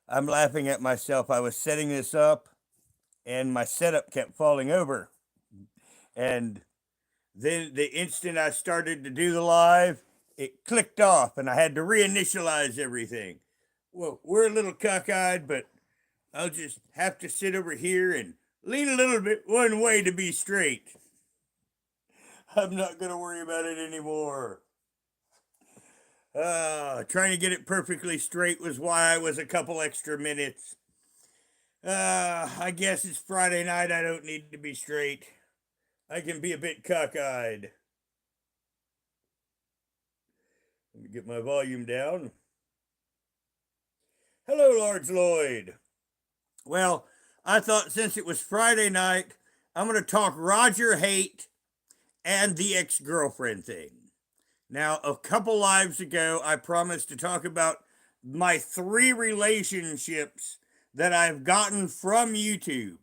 I'm laughing at myself. I was setting this up and my setup kept falling over. And then the instant I started to do the live, it clicked off and I had to reinitialize everything. Well, we're a little cockeyed, but I'll just have to sit over here and lean a little bit one way to be straight. I'm not going to worry about it anymore. Trying to get it perfectly straight was why I was a couple extra minutes. I guess it's Friday night. I don't need to be straight. I can be a bit cockeyed. Let me get my volume down. Hello, Large Lloyd. Well, I thought since it was Friday night, I'm going to talk Roger Haight and the ex-girlfriend thing. Now, a couple lives ago, I promised to talk about my 3 relationships that I've gotten from YouTube.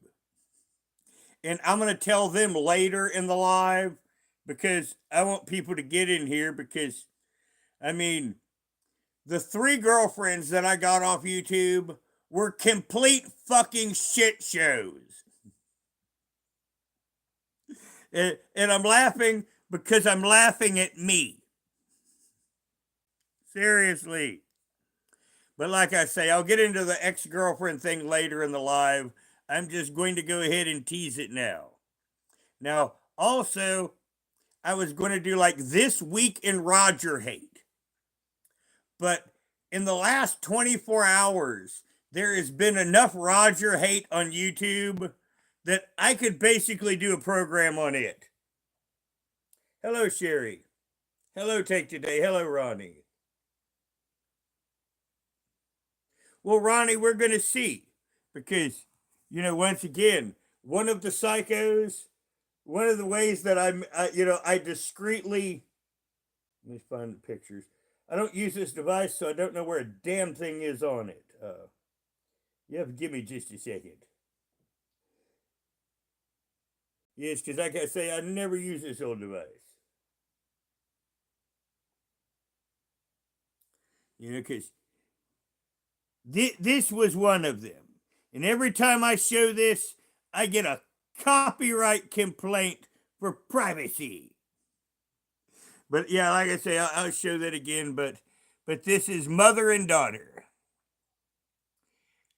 And I'm going to tell them later in the live because I want people to get in here because, I mean, the 3 girlfriends that I got off YouTube were complete fucking shit shows. And I'm laughing because I'm laughing at me. Seriously. But like I say, I'll get into the ex-girlfriend thing later in the live. I'm just going to go ahead and tease it now. Now, also, I was going to do like this week in Roger Haight. But in the last 24 hours, there has been enough Roger Haight on YouTube that I could basically do a program on it. Hello, Sherry. Hello, Take Today. Hello, Ronnie. Well, Ronnie, we're going to see because, once again, one of the psychos, one of the ways that I discreetly, let me find the pictures. I don't use this device, so I don't know where a damn thing is on it. You have to give me just a second. Yes, because like I say, I never use this old device. Because this was one of them. And every time I show this, I get a copyright complaint for privacy. But yeah, like I say, I'll show that again. But this is mother and daughter.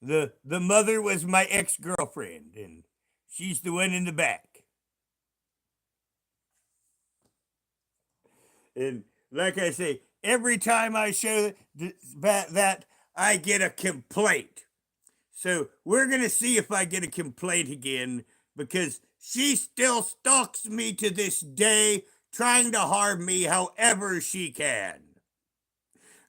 The mother was my ex-girlfriend, and she's the one in the back. And like I say, every time I show that I get a complaint. So we're going to see if I get a complaint again because she still stalks me to this day, trying to harm me however she can.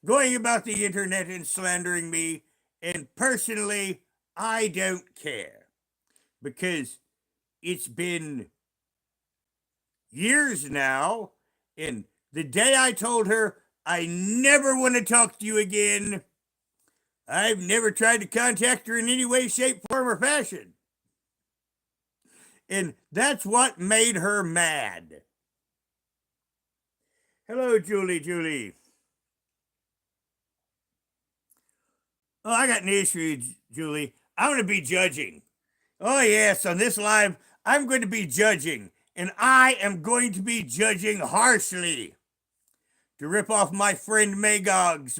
Going about the internet and slandering me, and personally, I don't care because it's been years now, and the day I told her I never want to talk to you again, I've never tried to contact her in any way, shape, form, or fashion. And that's what made her mad. Hello, Julie. Oh, I got an issue, Julie. I'm going to be judging. Oh, yes, on this live, I'm going to be judging. And I am going to be judging harshly. To rip off my friend Magog's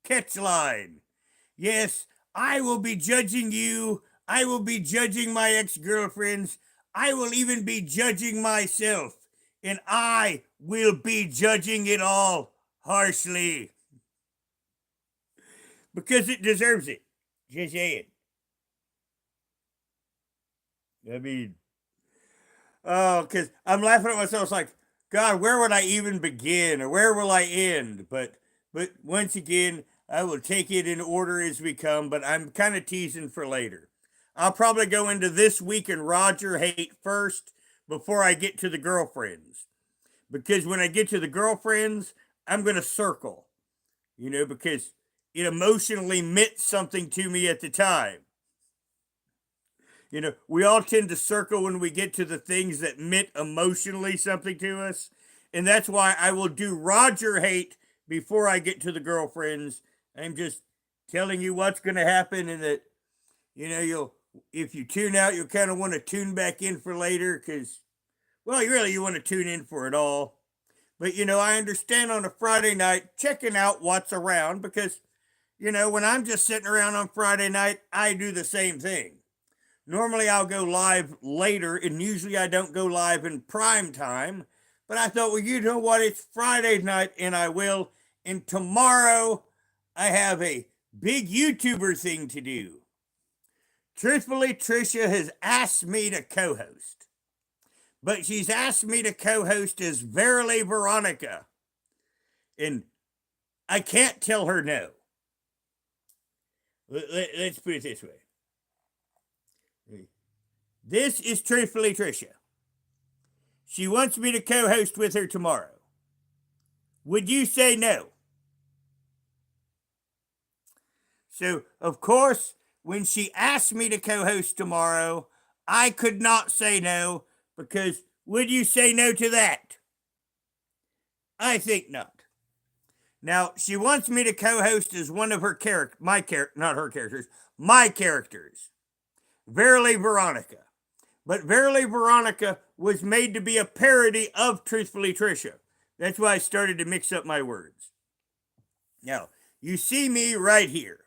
catch line. Yes, I will be judging you. I will be judging my ex-girlfriends. I will even be judging myself. And I will be judging it all harshly. Because it deserves it. Just saying. I mean, because I'm laughing at myself. It's like, God, where would I even begin or where will I end? But once again, I will take it in order as we come, but I'm kind of teasing for later. I'll probably go into this week in Roger Haight first before I get to the girlfriends. Because when I get to the girlfriends, I'm going to circle, because it emotionally meant something to me at the time. We all tend to circle when we get to the things that meant emotionally something to us. And that's why I will do Roger Haight before I get to the girlfriends. I'm just telling you what's going to happen, and that, you'll, if you tune out, you'll kind of want to tune back in for later because, well, you want to tune in for it all. But, I understand on a Friday night checking out what's around because, when I'm just sitting around on Friday night, I do the same thing. Normally I'll go live later, and usually I don't go live in prime time. But I thought, well, you know what? It's Friday night, and I will. And tomorrow I have a big YouTuber thing to do. Truthfully, Trisha has asked me to co host, but she's asked me to co host as Verily Veronica. And I can't tell her no. Let's put it this way. This is Truthfully Trisha. She wants me to co host with her tomorrow. Would you say no? So, of course, when she asked me to co host tomorrow, I could not say no because would you say no to that? I think not. Now, she wants me to co host as one of her my characters. Verily Veronica. But Verily Veronica was made to be a parody of Truthfully Trisha. That's why I started to mix up my words. Now, you see me right here.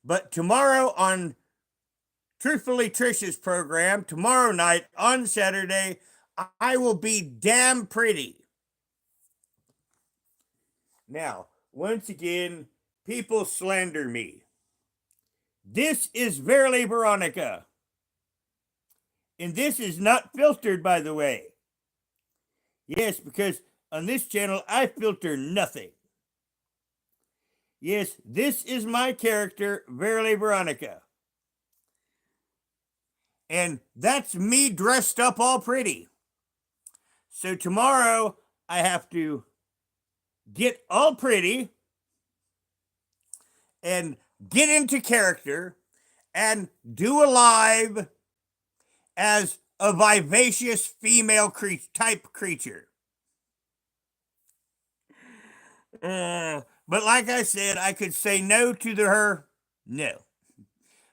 But tomorrow on Truthfully Trisha's program, tomorrow night on Saturday, I will be damn pretty. Now, once again, people slander me. This is Verily Veronica. And this is not filtered, by the way. Yes, because on this channel, I filter nothing. Yes, this is my character, Verily Veronica. And that's me dressed up all pretty. So tomorrow, I have to get all pretty and get into character and do a live as a vivacious female type creature. But like I said, I could say no to her. No.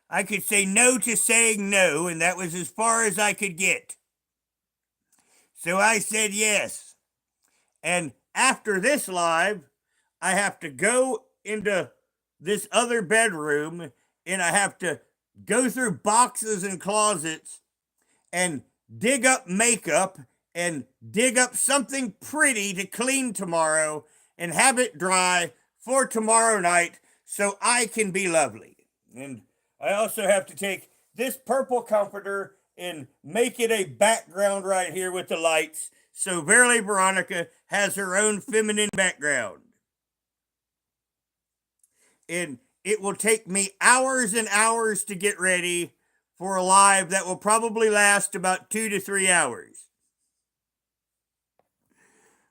I could say no to saying no, and that was as far as I could get. So I said yes. And after this live, I have to go into this other bedroom, and I have to go through boxes and closets and dig up makeup and dig up something pretty to clean tomorrow and have it dry for tomorrow night so I can be lovely. And I also have to take this purple comforter and make it a background right here with the lights so Verily Veronica has her own feminine background. And it will take me hours and hours to get ready for a live that will probably last about 2 to 3 hours.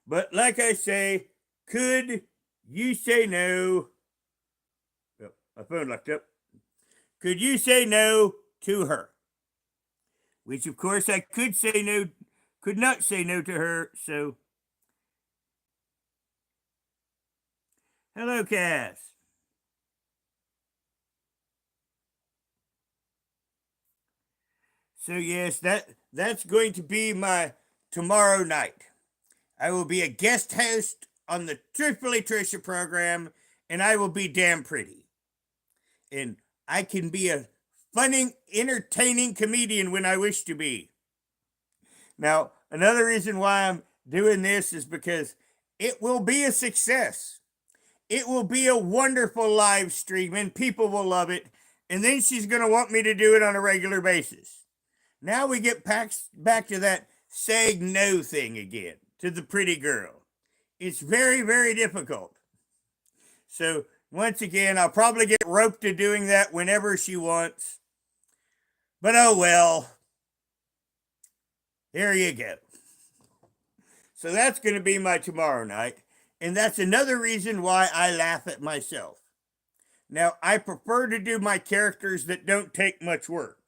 But like I say, could you say no? Oh, my phone locked up. Could you say no to her? Which of course I could not say no to her, so. Hello, Cass. So yes, that's going to be my tomorrow night. I will be a guest host on the Truthfully Trisha program, and I will be damn pretty. And I can be a funny, entertaining comedian when I wish to be. Now, another reason why I'm doing this is because it will be a success. It will be a wonderful live stream, and people will love it. And then she's going to want me to do it on a regular basis. Now we get back to that saying no thing again to the pretty girl. It's very, very difficult. So, once again, I'll probably get roped to doing that whenever she wants. But oh well. Here you go. So that's going to be my tomorrow night. And that's another reason why I laugh at myself. Now, I prefer to do my characters that don't take much work.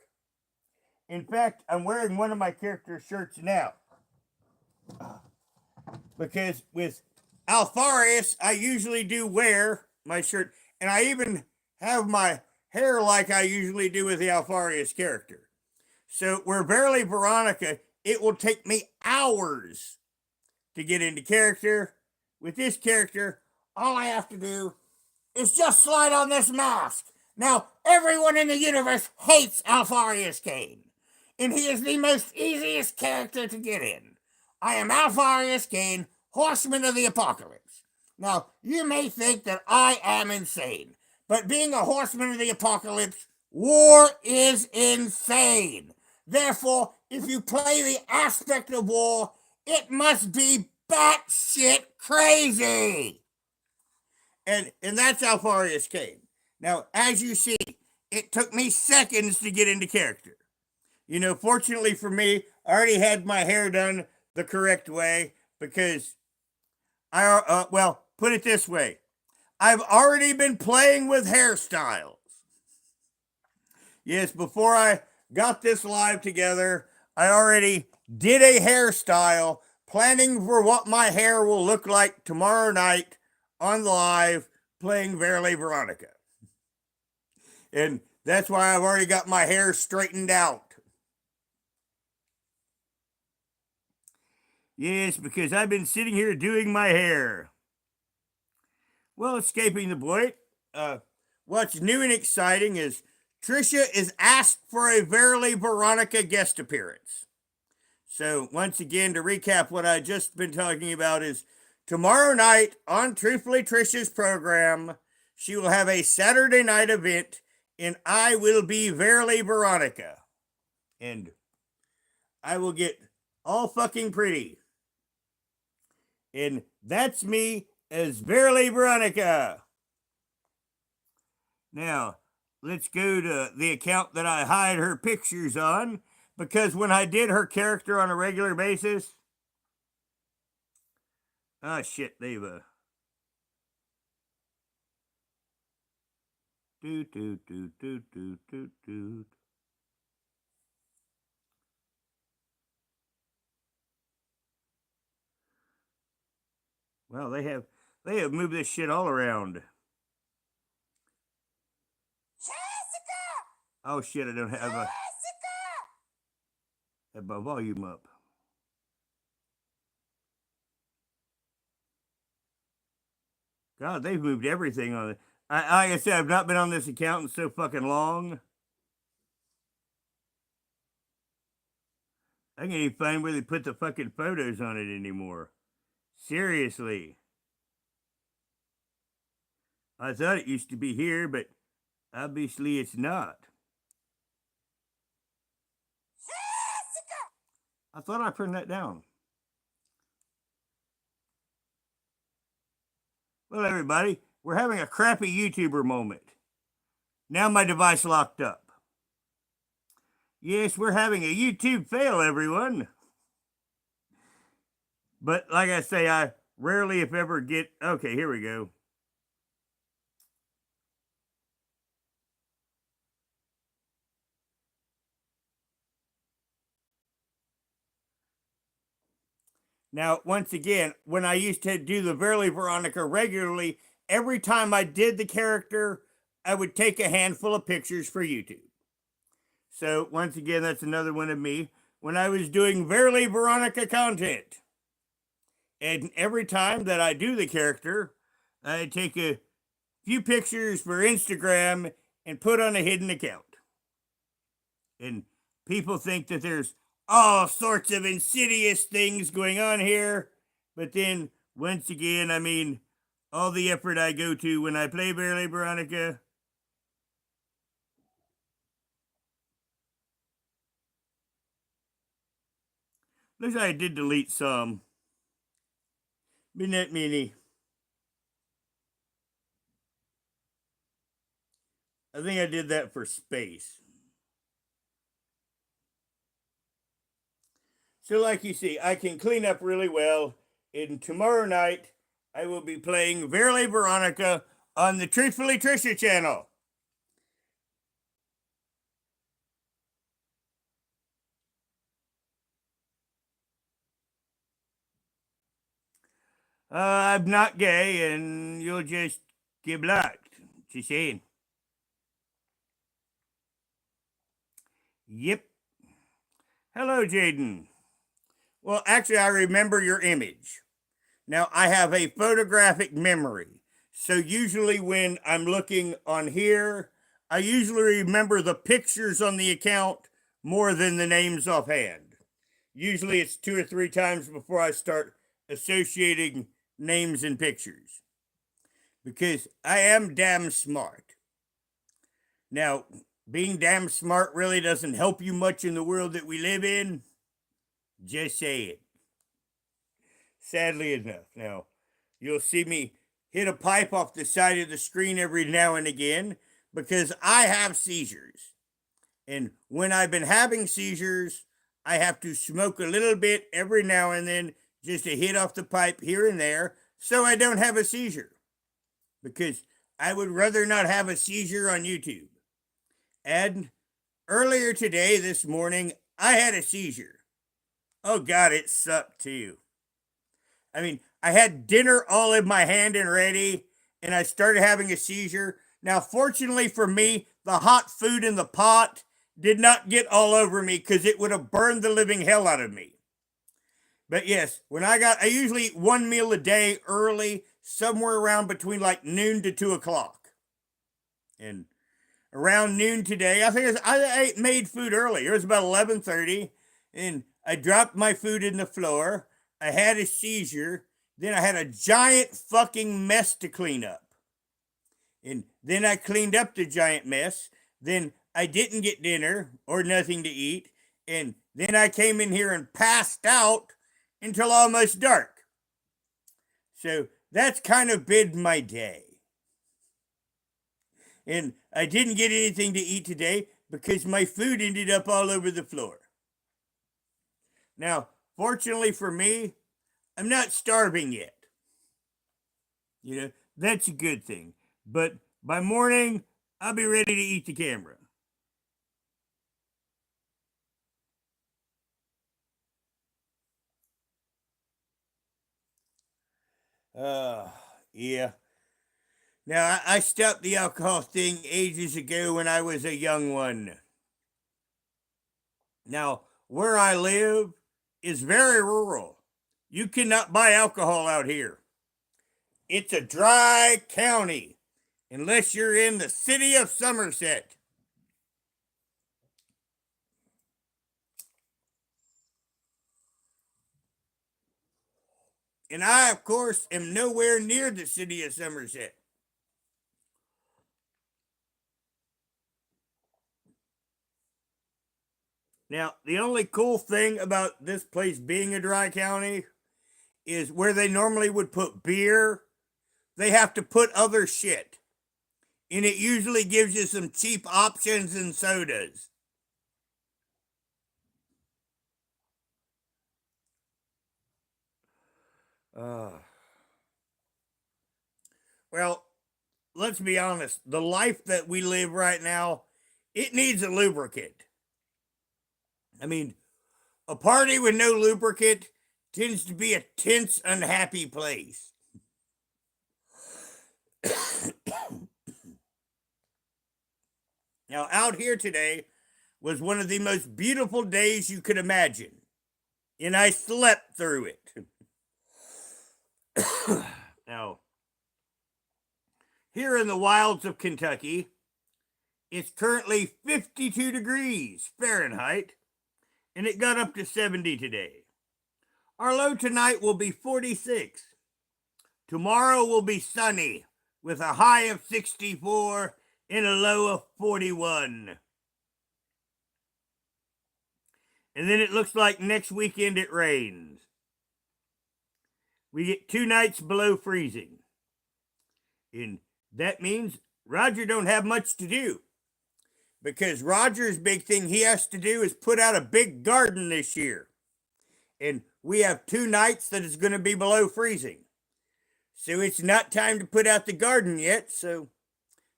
In fact, I'm wearing one of my character shirts now. Because with Alfarius, I usually do wear my shirt. And I even have my hair like I usually do with the Alfarius character. So where Verily Veronica, it will take me hours to get into character. With this character, all I have to do is just slide on this mask. Now, everyone in the universe hates Alfarius Kane, and he is the most easiest character to get in. I am Alfarius Kane, Horseman of the Apocalypse. Now, you may think that I am insane, but being a Horseman of the Apocalypse, war is insane. Therefore, if you play the aspect of war, it must be batshit crazy. And that's Alfarius Kane. Now, as you see, it took me seconds to get into character. You know, fortunately for me, I already had my hair done the correct way because well, put it this way. I've already been playing with hairstyles. Yes, before I got this live together, I already did a hairstyle, planning for what my hair will look like tomorrow night on the live playing Verily Veronica. And that's why I've already got my hair straightened out. Yes, because I've been sitting here doing my hair. Well, escaping the point, what's new and exciting is Trisha is asked for a Verily Veronica guest appearance. So once again, to recap what I just been talking about is tomorrow night on Truthfully Trisha's program, she will have a Saturday night event and I will be Verily Veronica. And I will get all fucking pretty. And that's me as Verily Veronica. Now, let's go to the account that I hide her pictures on, because when I did her character on a regular basis, oh shit, they've well, they have moved this shit all around. Jessica! Oh shit, I don't have my volume up. God, they've moved everything on it. Like I said, I've not been on this account in so fucking long. I can't even find where they put the fucking photos on it anymore. Seriously. I thought it used to be here, but obviously it's not. Jessica! I thought I turned that down. Well, everybody, we're having a crappy YouTuber moment. Now my device locked up. Yes, we're having a YouTube fail, everyone. But like I say, I rarely, if ever, get... Okay, here we go. Now, once again, when I used to do the Verily Veronica regularly, every time I did the character, I would take a handful of pictures for YouTube. So, once again, that's another one of me when I was doing Verily Veronica content. And every time that I do the character, I take a few pictures for Instagram and put on a hidden account. And people think that there's all sorts of insidious things going on here. But then, once again, I mean, all the effort I go to when I play Verily Veronica. Looks like I did delete some. Been that many. I think I did that for space. So, like you see, I can clean up really well. And tomorrow night, I will be playing Verily Veronica on the Truthfully Trisha channel. I'm not gay, and you'll just get blocked. Just saying. Yep. Hello, Jaden. Well, actually, I remember your image. Now, I have a photographic memory. So, usually, when I'm looking on here, I usually remember the pictures on the account more than the names offhand. Usually, it's two or three times before I start associating names and pictures because I am damn smart. Now, being damn smart really doesn't help you much in the world that we live in. Just say it. Sadly enough. Now, you'll see me hit a pipe off the side of the screen every now and again because I have seizures. And when I've been having seizures, I have to smoke a little bit every now and then just to hit off the pipe here and there so I don't have a seizure. Because I would rather not have a seizure on YouTube. And earlier today, this morning, I had a seizure. Oh God, it sucked too. I mean, I had dinner all in my hand and ready, and I started having a seizure. Now, fortunately for me, the hot food in the pot did not get all over me because it would have burned the living hell out of me. But yes, I usually eat one meal a day early, somewhere around between like noon to 2 o'clock. And around noon today, I made food early. It was about 11:30, and I dropped my food in the floor. I had a seizure. Then I had a giant fucking mess to clean up. And then I cleaned up the giant mess. Then I didn't get dinner or nothing to eat. And then I came in here and passed out until almost dark. So that's kind of been my day. And I didn't get anything to eat today because my food ended up all over the floor. Now, fortunately for me, I'm not starving yet. You know, that's a good thing. But by morning, I'll be ready to eat the camera. Yeah. Now, I stopped the alcohol thing ages ago when I was a young one. Now, where I live is very rural. You cannot buy alcohol out here. It's a dry county unless you're in the city of Somerset. And I, of course, am nowhere near the city of Somerset. Now, the only cool thing about this place being a dry county is where they normally would put beer, they have to put other shit. And it usually gives you some cheap options and sodas. Uh, well, let's be honest. The life that we live right now, it needs a lubricant. I mean, a party with no lubricant tends to be a tense, unhappy place. Now, out here today was one of the most beautiful days you could imagine, and I slept through it. Now, here in the wilds of Kentucky, it's currently 52 degrees Fahrenheit, and it got up to 70 today. Our low tonight will be 46. Tomorrow will be sunny with a high of 64 and a low of 41. And then it looks like next weekend it rains. We get 2 nights below freezing. And that means Roger don't have much to do. Because Roger's big thing he has to do is put out a big garden this year. And we have 2 nights that is going to be below freezing. So it's not time to put out the garden yet. So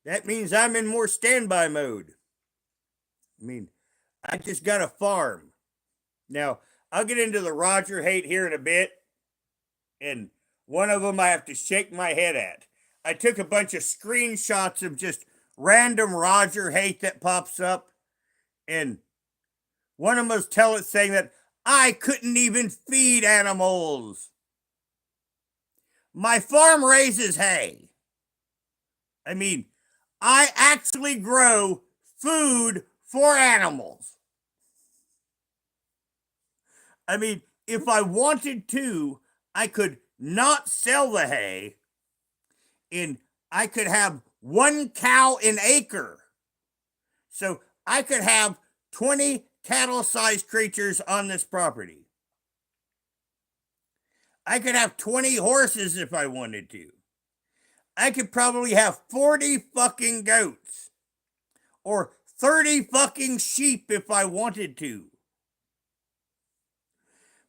that means I'm in more standby mode. I mean, I just got a farm. Now, I'll get into the Roger hate here in a bit. And one of them I have to shake my head at. I took a bunch of screenshots of just random Roger hate that pops up. And One of them was saying that I couldn't even feed animals. My farm raises hay. I mean, I actually grow food for animals. I mean, if I wanted to, I could not sell the hay and I could have one cow an acre. So I could have 20 cattle sized creatures on this property. I could have 20 horses if I wanted to. I could probably have 40 fucking goats or 30 fucking sheep if I wanted to.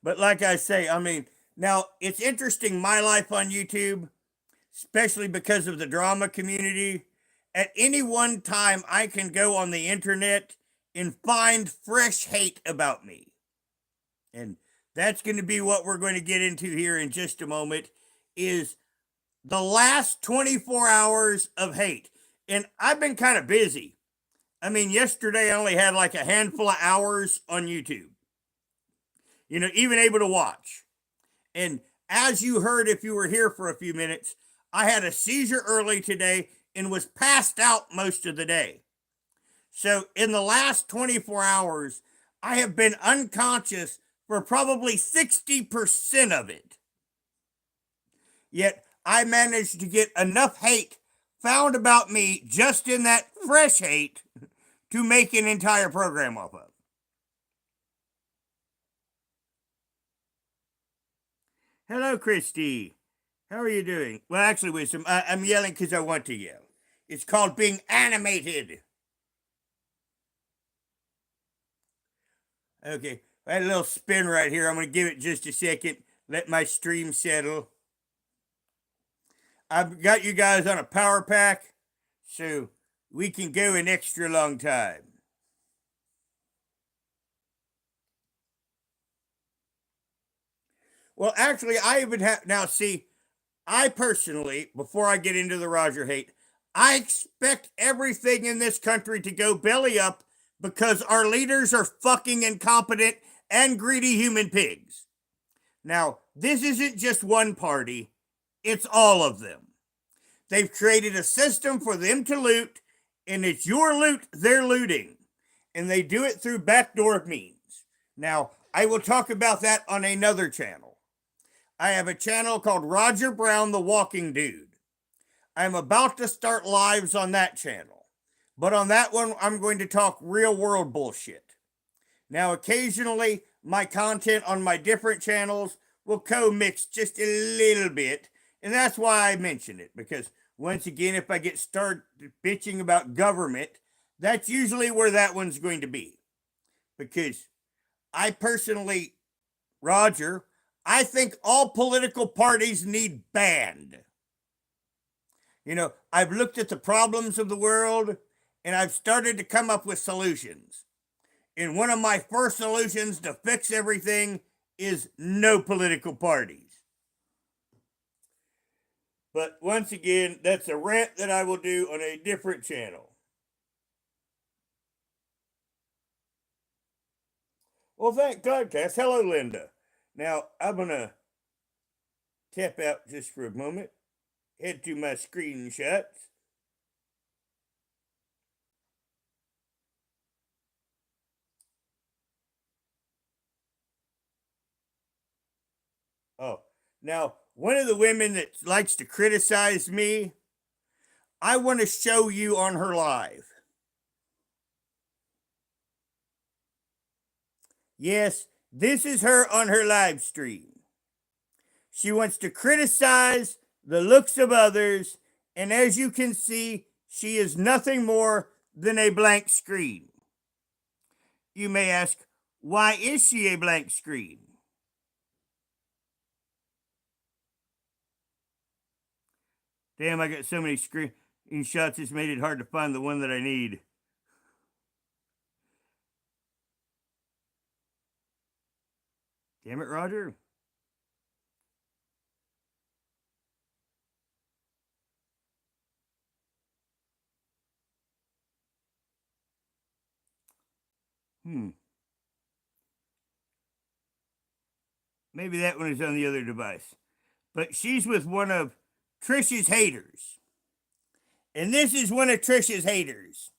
But like I say, I mean, now it's interesting my life on YouTube, especially because of the drama community. At any one time, I can go on the internet and find fresh hate about me. And that's going to be what we're going to get into here in just a moment is the last 24 hours of hate. And I've been kind of busy. I mean, yesterday I only had like a handful of hours on YouTube. You know, even able to watch. And as you heard, if you were here for a few minutes, I had a seizure early today and was passed out most of the day. So in the last 24 hours, I have been unconscious for probably 60% of it. Yet I managed to get enough hate found about me just in that fresh hate to make an entire program off of. Hello, Christy. How are you doing? Well, actually, Wisdom, I'm yelling because I want to yell. It's called being animated. Okay, I had a little spin right here. I'm going to give it just a second. Let my stream settle. I've got you guys on a power pack, so we can go an extra long time. Well, actually, I even have now. See, I personally, before I get into the Roger hate, I expect everything in this country to go belly up because our leaders are fucking incompetent and greedy human pigs. Now, this isn't just one party, it's all of them. They've created a system for them to loot, and it's your loot they're looting. And they do it through backdoor means. Now, I will talk about that on another channel. I have a channel called Roger Brown, the Walking Dude. I'm about to start lives on that channel. But on that one, I'm going to talk real world bullshit. Now, occasionally, my content on my different channels will co-mix just a little bit. And that's why I mention it. Because once again, if I get started bitching about government, that's usually where that one's going to be. Because I personally, Roger, I think all political parties need banned. You know, I've looked at the problems of the world and I've started to come up with solutions. And one of my first solutions to fix everything is no political parties. But once again, that's a rant that I will do on a different channel. Well, thank God, Cass. Hello, Linda. Now, I'm going to tap out just for a moment, head to my screenshots. Oh, now, one of the women that likes to criticize me, I want to show you on her live. Yes, this is her on her live stream. She wants to criticize the looks of others, and as you can see, she is nothing more than a blank screen. You may ask, why is she a blank screen? Damn, I got so many screenshots, it's made it hard to find the one that I need. Damn it, Roger. Hmm. Maybe that one is on the other device. But she's with one of Trisha's haters. And this is one of Trisha's haters,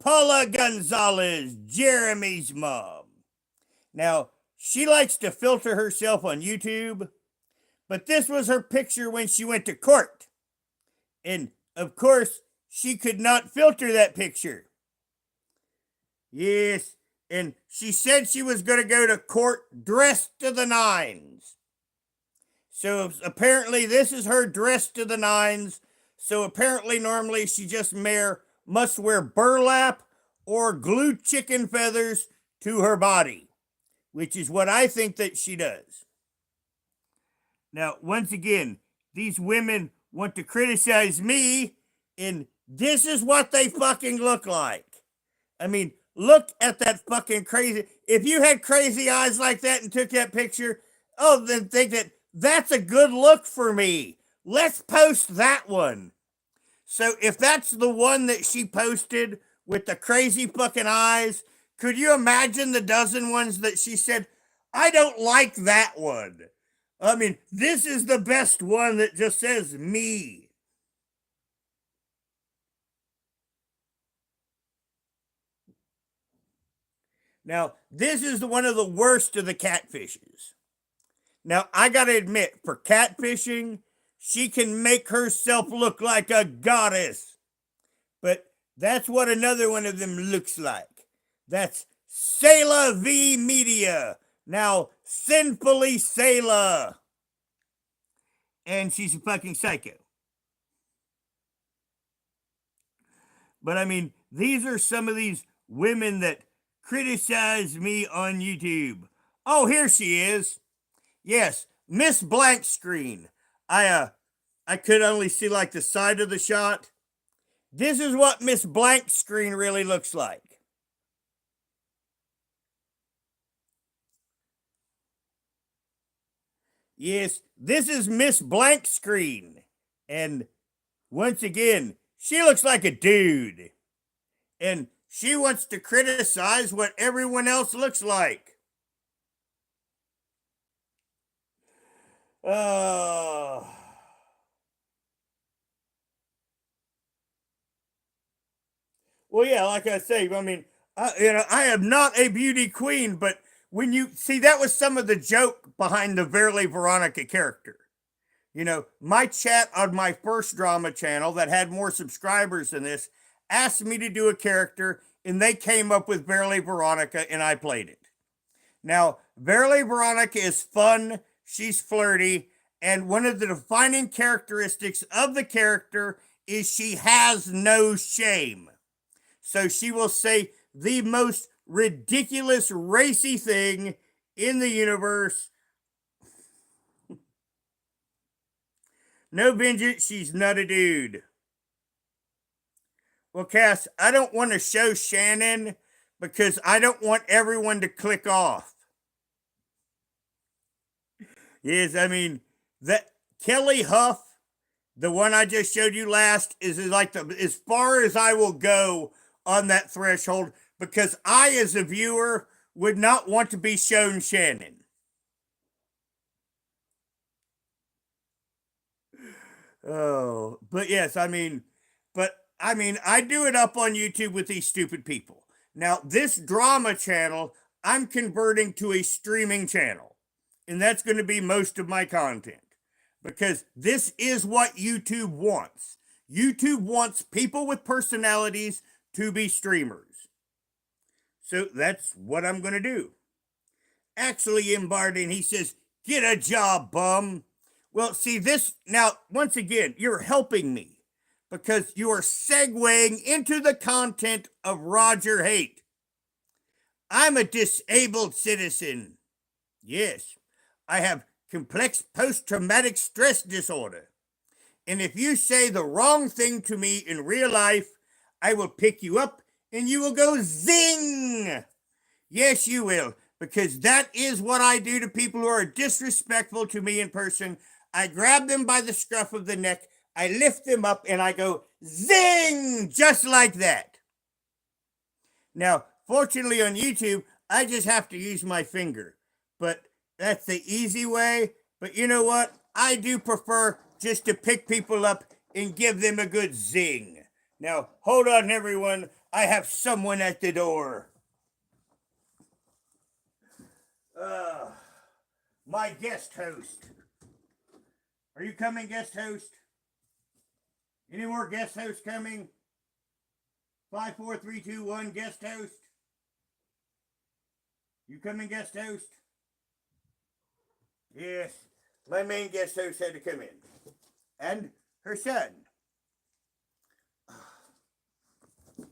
Paula Gonzalez, Jeremy's mom. Now, she likes to filter herself on YouTube, but this was her picture when she went to court. And of course, she could not filter that picture. Yes, and she said she was going to go to court dressed to the nines. So apparently, this is her dressed to the nines. So apparently, normally she just must wear burlap or glue chicken feathers to her body, which is what I think that she does. Now, once again, these women want to criticize me, and this is what they fucking look like. I mean, look at that fucking crazy. If you had crazy eyes like that and took that picture, oh, then think that that's a good look for me. Let's post that one. So if that's the one that she posted with the crazy fucking eyes, could you imagine the dozen ones that she said, I don't like that one? I mean, this is the best one that just says me. Now, this is one of the worst of the catfishes. Now, I gotta admit, for catfishing, she can make herself look like a goddess. But that's what another one of them looks like. That's Selah V Media. Now, Sinfully Selah. And she's a fucking psycho. But I mean, these are some of these women that criticize me on YouTube. Oh, here she is. Yes, Miss Blank Screen. I could only see like the side of the shot. This is what Miss Blank Screen really looks like. Yes, this is Miss Blank Screen. And once again, she looks like a dude. And she wants to criticize what everyone else looks like. Uh, well, yeah, like I say, I mean, I am not a beauty queen, but when you see, that was some of the joke behind the Verily Veronica character. You know, my chat on my first drama channel that had more subscribers than this asked me to do a character, and they came up with Verily Veronica, and I played it. Now, Verily Veronica is fun, she's flirty, and one of the defining characteristics of the character is she has no shame. So she will say the most ridiculous, racy thing in the universe. No vengeance, she's not a dude. Well, Cass, I don't want to show Shannon because I don't want everyone to click off. Yes, I mean, that Kelly Huff, the one I just showed you last, is like as far as I will go on that threshold because I, as a viewer, would not want to be shown Shannon. Oh, but yes, I mean, I do it up on YouTube with these stupid people. Now, this drama channel, I'm converting to a streaming channel, and that's going to be most of my content because this is what YouTube wants. YouTube wants people with personalities to be streamers. So that's what I'm going to do. Actually, in Barden, he says, get a job, bum. Well, see, this now, once again, you're helping me because you are segueing into the content of Roger Haight. I'm a disabled citizen. Yes, I have complex post traumatic stress disorder. And if you say the wrong thing to me in real life, I will pick you up and you will go zing. Yes, you will, because that is what I do to people who are disrespectful to me in person. I grab them by the scruff of the neck, I lift them up, and I go zing, just like that. Now, fortunately on YouTube, I just have to use my finger. But That's the easy way. But you know what? I do prefer just to pick people up and give them a good zing. Now, hold on, everyone. I have someone at the door. Uh, my guest host. Are you coming, guest host? Any more guest hosts coming? 5, 4, 3, 2, 1, guest host. You coming, guest host? Yes, my main guest host had to come in. And her son.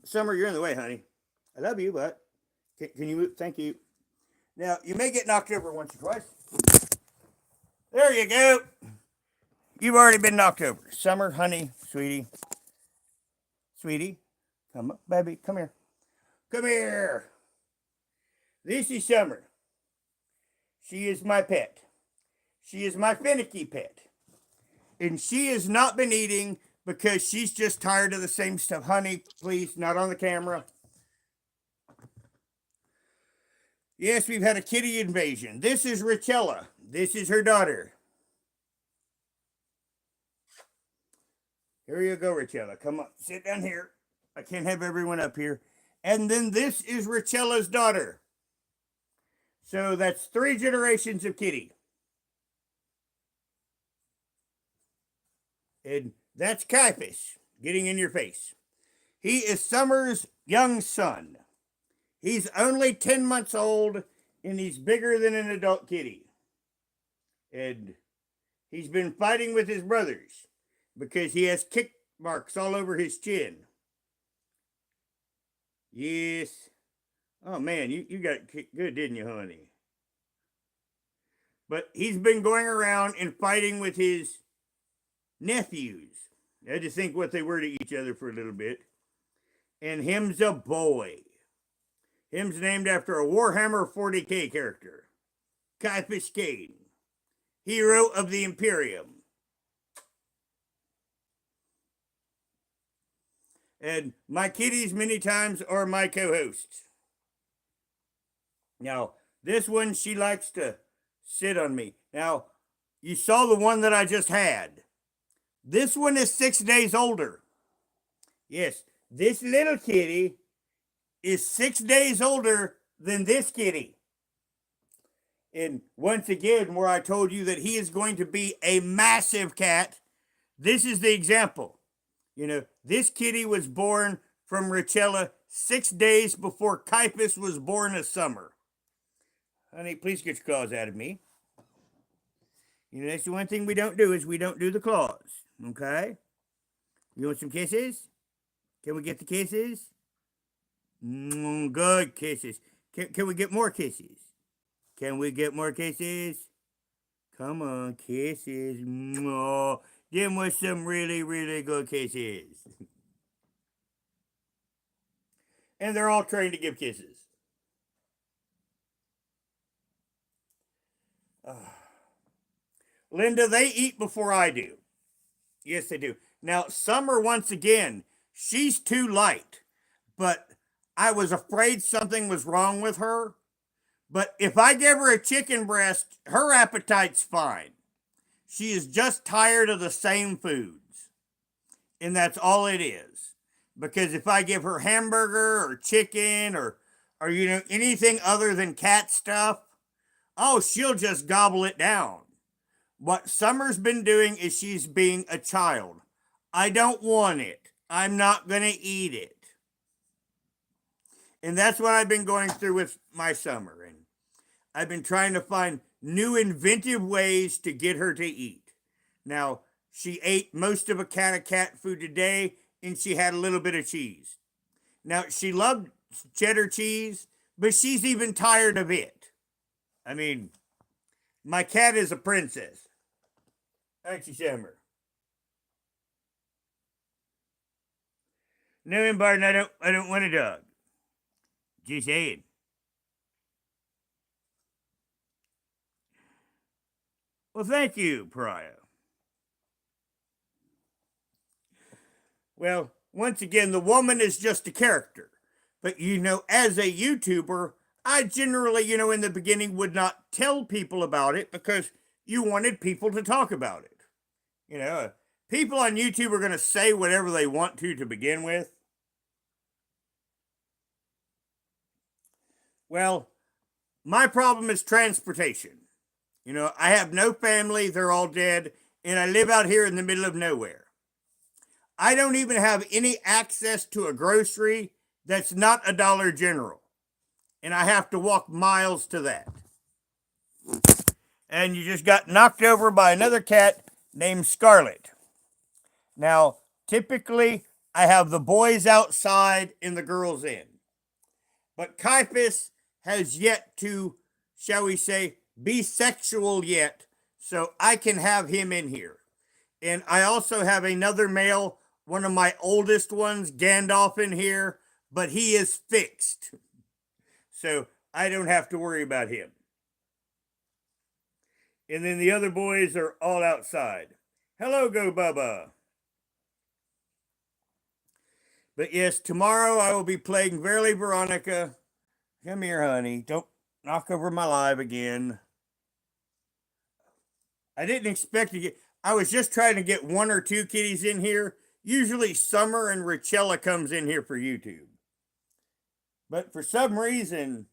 Summer, you're in the way, honey. I love you, but can you move? Thank you. Now, you may get knocked over once or twice. There you go. You've already been knocked over. Summer, honey, sweetie. Sweetie, come up, baby, come here. Come here. This is Summer. She is my pet. She is my finicky pet. And she has not been eating because she's just tired of the same stuff. Honey, please, not on the camera. Yes, we've had a kitty invasion. This is Richella. This is her daughter. Here you go, Richella. Come on, sit down here. I can't have everyone up here. And then this is Richella's daughter. So that's 3 generations of kitty. And that's Caiaphas getting in your face. He is Summer's young son. He's only 10 months old, and he's bigger than an adult kitty. And he's been fighting with his brothers because he has kick marks all over his chin. Yes. Oh, man, you got kicked good, didn't you, honey? But he's been going around and fighting with his nephews. I had to think what they were to each other for a little bit. And him's a boy. Him's named after a Warhammer 40k character. Caiaphas Cain, hero of the Imperium. And my kitties many times are my co-hosts. Now, this one, she likes to sit on me. Now, you saw the one that I just had. This one is 6 days older. Yes, this little kitty is 6 days older than this kitty. And once again, where I told you that he is going to be a massive cat, this is the example. You know, this kitty was born from Richella 6 days before Caiaphas was born this summer. Honey, please get your claws out of me. You know, that's the one thing we don't do is we don't do the claws. Okay? You want some kisses? Can we get the kisses? Good kisses. Can we get more kisses? Can we get more kisses? Come on, kisses. Oh, give us some really, really good kisses. And they're all trained to give kisses. Linda, they eat before I do. Yes, they do. Now, Summer, once again, she's too light. But I was afraid something was wrong with her. But if I give her a chicken breast, her appetite's fine. She is just tired of the same foods. And that's all it is. Because if I give her hamburger or chicken or you know, anything other than cat stuff, oh, she'll just gobble it down. What Summer's been doing is she's being a child. I don't want it. I'm not going to eat it. And that's what I've been going through with my Summer. And I've been trying to find new inventive ways to get her to eat. Now, she ate most of a cat food today, and she had a little bit of cheese. Now, she loved cheddar cheese, but she's even tired of it. I mean, my cat is a princess. Aren't you, Summer? No, Barton, I don't want a dog. Just saying. Well, thank you, Pariah. Well, once again, the woman is just a character. But you know, as a YouTuber, I generally, in the beginning would not tell people about it because you wanted people to talk about it. You know, people on YouTube are going to say whatever they want to begin with. Well, my problem is transportation. I have no family, they're all dead, and I live out here in the middle of nowhere. I don't even have any access to a grocery that's not a Dollar General, and I have to walk miles to that. And you just got knocked over by another cat named Scarlet. Now, typically, I have the boys outside and the girls in. But Caiaphas has yet to, shall we say, be sexual yet, so I can have him in here. And I also have another male, one of my oldest ones, Gandalf, in here, but he is fixed. So I don't have to worry about him. And then the other boys are all outside. Hello, Go Bubba. But yes, tomorrow I will be playing Verily Veronica. Come here, honey. Don't knock over my live again. I didn't expect to get. I was just trying to get one or two kitties in here. Usually Summer and Richella comes in here for YouTube. But for some reason,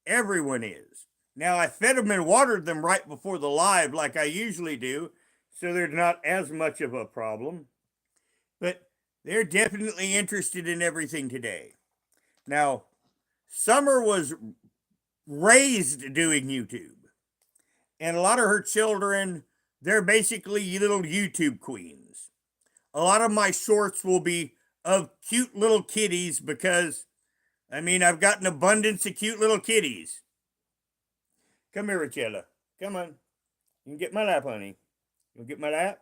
everyone is. Now, I fed them and watered them right before the live like I usually do, so they're not as much of a problem. But they're definitely interested in everything today. Now, Summer was raised doing YouTube. And a lot of her children, they're basically little YouTube queens. A lot of my shorts will be of cute little kitties because, I've got an abundance of cute little kitties. Come here, Richella. Come on. You can get my lap, honey. You'll get my lap?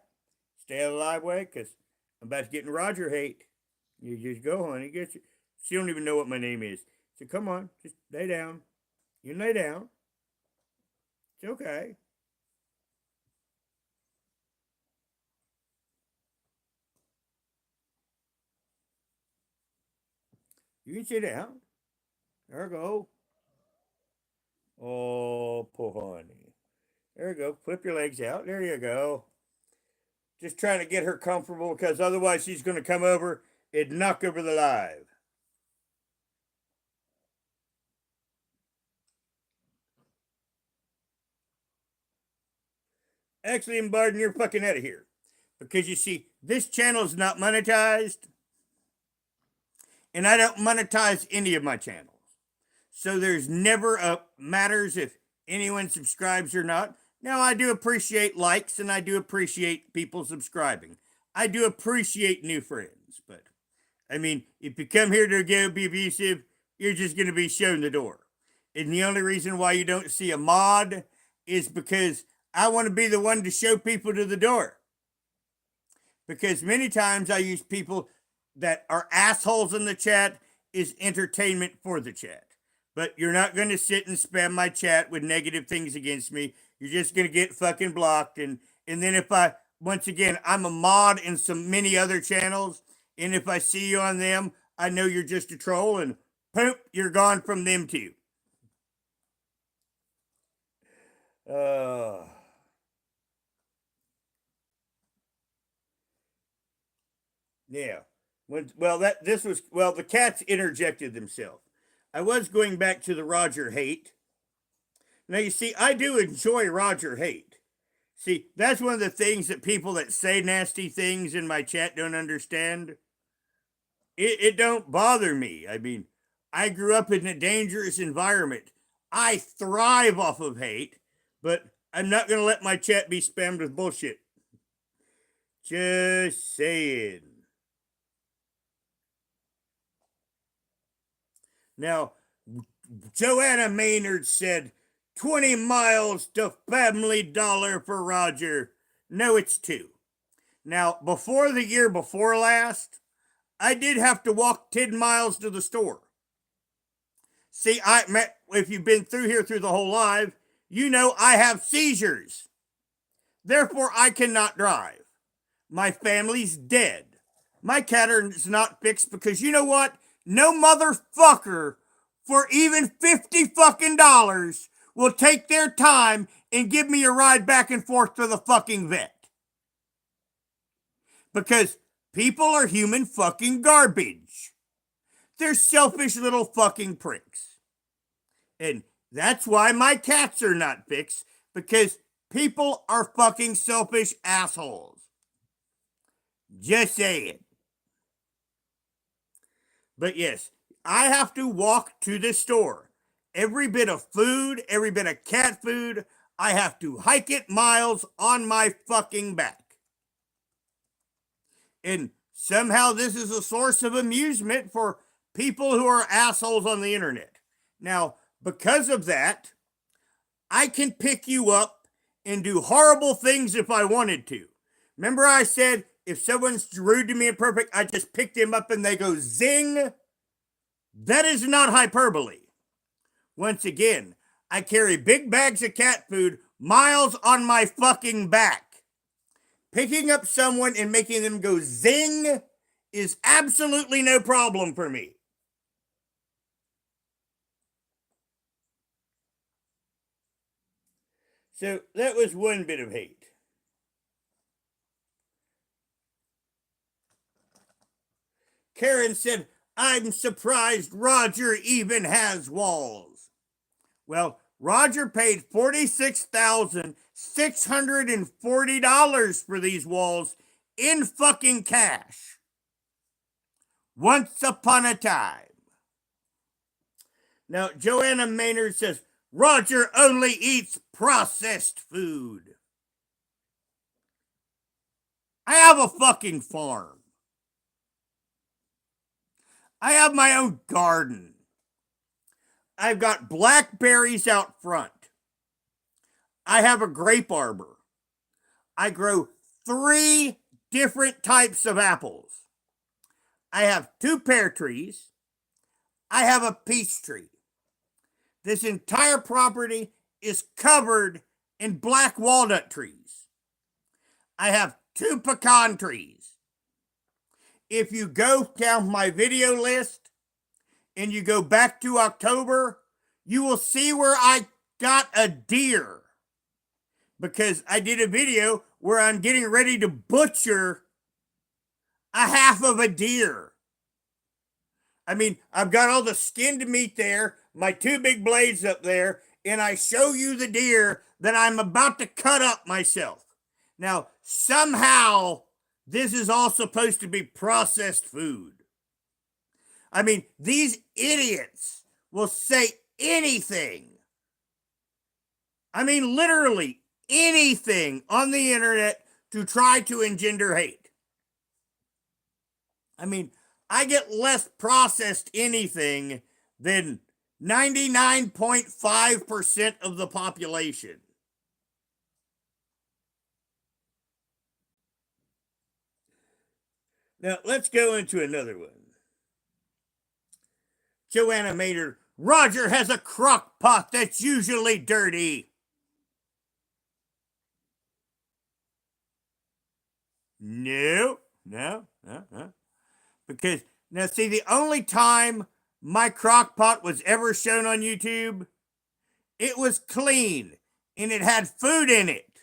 Stay out of the live way because I'm about to get in Roger hate. You just go, honey. Get you. She don't even know what my name is. So come on. Just lay down. You lay down. It's okay. You can sit down. There we go. Oh, poor honey. There you go. Flip your legs out. There you go. Just trying to get her comfortable because otherwise she's going to come over and knock over the live. Actually, Barden, you're fucking out of here. Because you see, this channel is not monetized. And I don't monetize any of my channels. So there's never a matters if anyone subscribes or not. Now, I do appreciate likes and I do appreciate people subscribing. I do appreciate new friends. But, if you come here to be abusive, you're just going to be shown the door. And the only reason why you don't see a mod is because I want to be the one to show people to the door. Because many times I use people that are assholes in the chat is entertainment for the chat. But you're not going to sit and spam my chat with negative things against me. You're just going to get fucking blocked. And then if once again, I'm a mod in many other channels. And if I see you on them, I know you're just a troll and poop, you're gone from them too. Yeah. The cats interjected themselves. I was going back to the Roger hate. Now, you see, I do enjoy Roger hate. See, that's one of the things that people that say nasty things in my chat don't understand. It don't bother me. I grew up in a dangerous environment. I thrive off of hate, but I'm not going to let my chat be spammed with bullshit. Just saying. Now, Joanna Maynard said 20 miles to Family Dollar for Roger. No, it's 2. Now, before the year before last, I did have to walk 10 miles to the store. See, if you've been through here through the whole live, you know I have seizures. Therefore, I cannot drive. My family's dead. My cat is not fixed because you know what? No motherfucker for even 50 fucking dollars will take their time and give me a ride back and forth to the fucking vet. Because people are human fucking garbage. They're selfish little fucking pricks. And that's why my cats are not fixed, because people are fucking selfish assholes. Just saying. But yes, I have to walk to the store. Every bit of food, every bit of cat food, I have to hike it miles on my fucking back. And somehow this is a source of amusement for people who are assholes on the internet. Now, because of that, I can pick you up and do horrible things if I wanted to. Remember I said if someone's rude to me and perfect, I just pick them up and they go zing? That is not hyperbole. Once again, I carry big bags of cat food miles on my fucking back. Picking up someone and making them go zing is absolutely no problem for me. So that was one bit of hate. Karen said, I'm surprised Roger even has walls. Well, Roger paid $46,640 for these walls in fucking cash. Once upon a time. Now, Joanna Maynard says, Roger only eats processed food. I have a fucking farm. I have my own garden. I've got blackberries out front. I have a grape arbor. I grow 3 different types of apples. I have 2 pear trees. I have a peach tree. This entire property is covered in black walnut trees. I have 2 pecan trees. If you go down my video list and you go back to October, you will see where I got a deer. Because I did a video where I'm getting ready to butcher a half of a deer. I mean, I've got all the skinned meat there, my 2 big blades up there, and I show you the deer that I'm about to cut up myself. Now, somehow, this is all supposed to be processed food. I mean, these idiots will say anything. I mean, literally anything on the internet to try to engender hate. I mean, I get less processed anything than 99.5% of the population. Now, let's go into another one. Joanna Maynard, Roger has a crock pot that's usually dirty. No. Because, now see, the only time my crock pot was ever shown on YouTube, it was clean and it had food in it.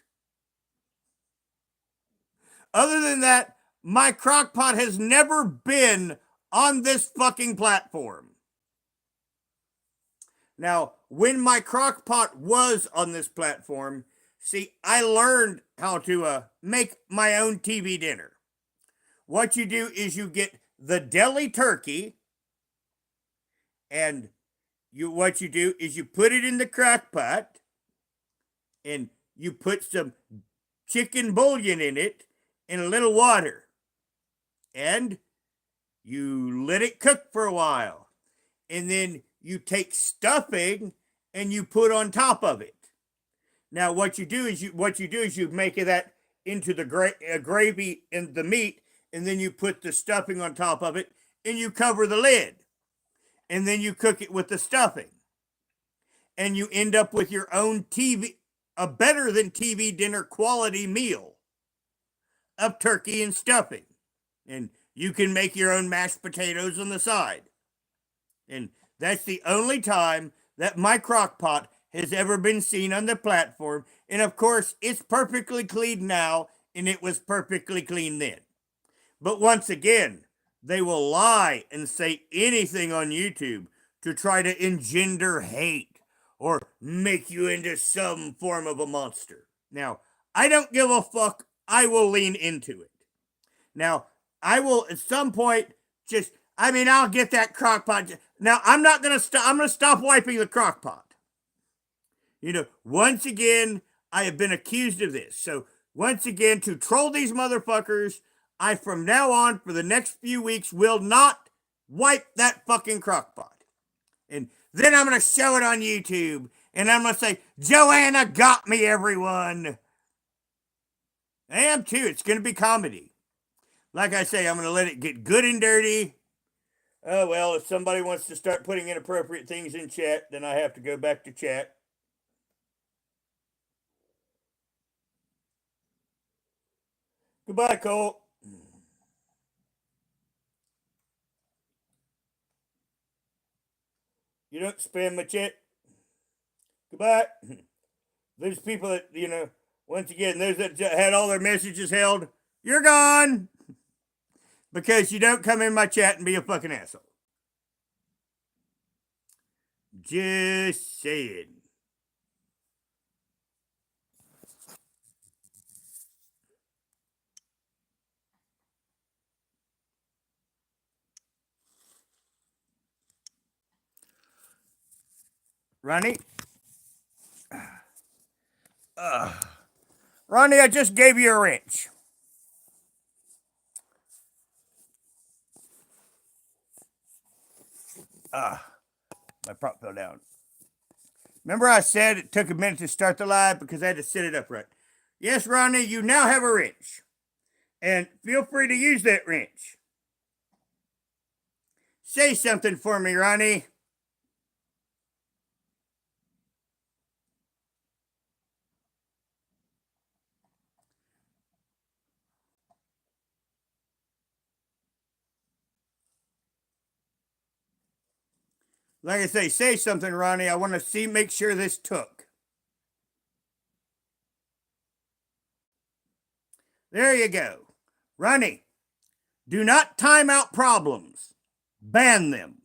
Other than that, my crock pot has never been on this fucking platform. Now, when my crock pot was on this platform, see, I learned how to make my own TV dinner. What you do is you get the deli turkey, and what you do is you put it in the crock pot, and you put some chicken bouillon in it and a little water, and you let it cook for a while, and then you take stuffing and you put on top of it. Now, what you do is you make that into the gravy and the meat, and then you put the stuffing on top of it, and you cover the lid, and then you cook it with the stuffing, and you end up with your own a better than TV dinner quality meal of turkey and stuffing, and you can make your own mashed potatoes on the side. And That's the only time that my crock pot has ever been seen on the platform. And of course, it's perfectly clean now, and it was perfectly clean then. But once again, they will lie and say anything on YouTube to try to engender hate or make you into some form of a monster. Now, I don't give a fuck. I will lean into it. Now, I will at some point just, I mean, I'll get that crock pot. Now, I'm not going to stop. I'm going to stop wiping the crock pot. You know, once again, I have been accused of this. So, once again, to troll these motherfuckers, I from now on, for the next few weeks, will not wipe that fucking crock pot. And then I'm going to show it on YouTube. And I'm going to say, Joanna got me, everyone. I am too. It's going to be comedy. Like I say, I'm going to let it get good and dirty. Oh, well, if somebody wants to start putting inappropriate things in chat, then I have to go back to chat. Goodbye, Cole. You don't spam my chat. Goodbye. There's people that, you know, once again, those that had all their messages held, you're gone. Because you don't come in my chat and be a fucking asshole. Just saying. Ronnie? Ronnie, I just gave you a wrench. My prop fell down. Remember I said it took a minute to start the live because I had to sit it upright. Yes, Ronnie, you now have a wrench. And feel free to use that wrench. Say something for me, Ronnie. Like I say something, Ronnie. I want to make sure this took. There you go. Ronnie, do not time out problems. Ban them.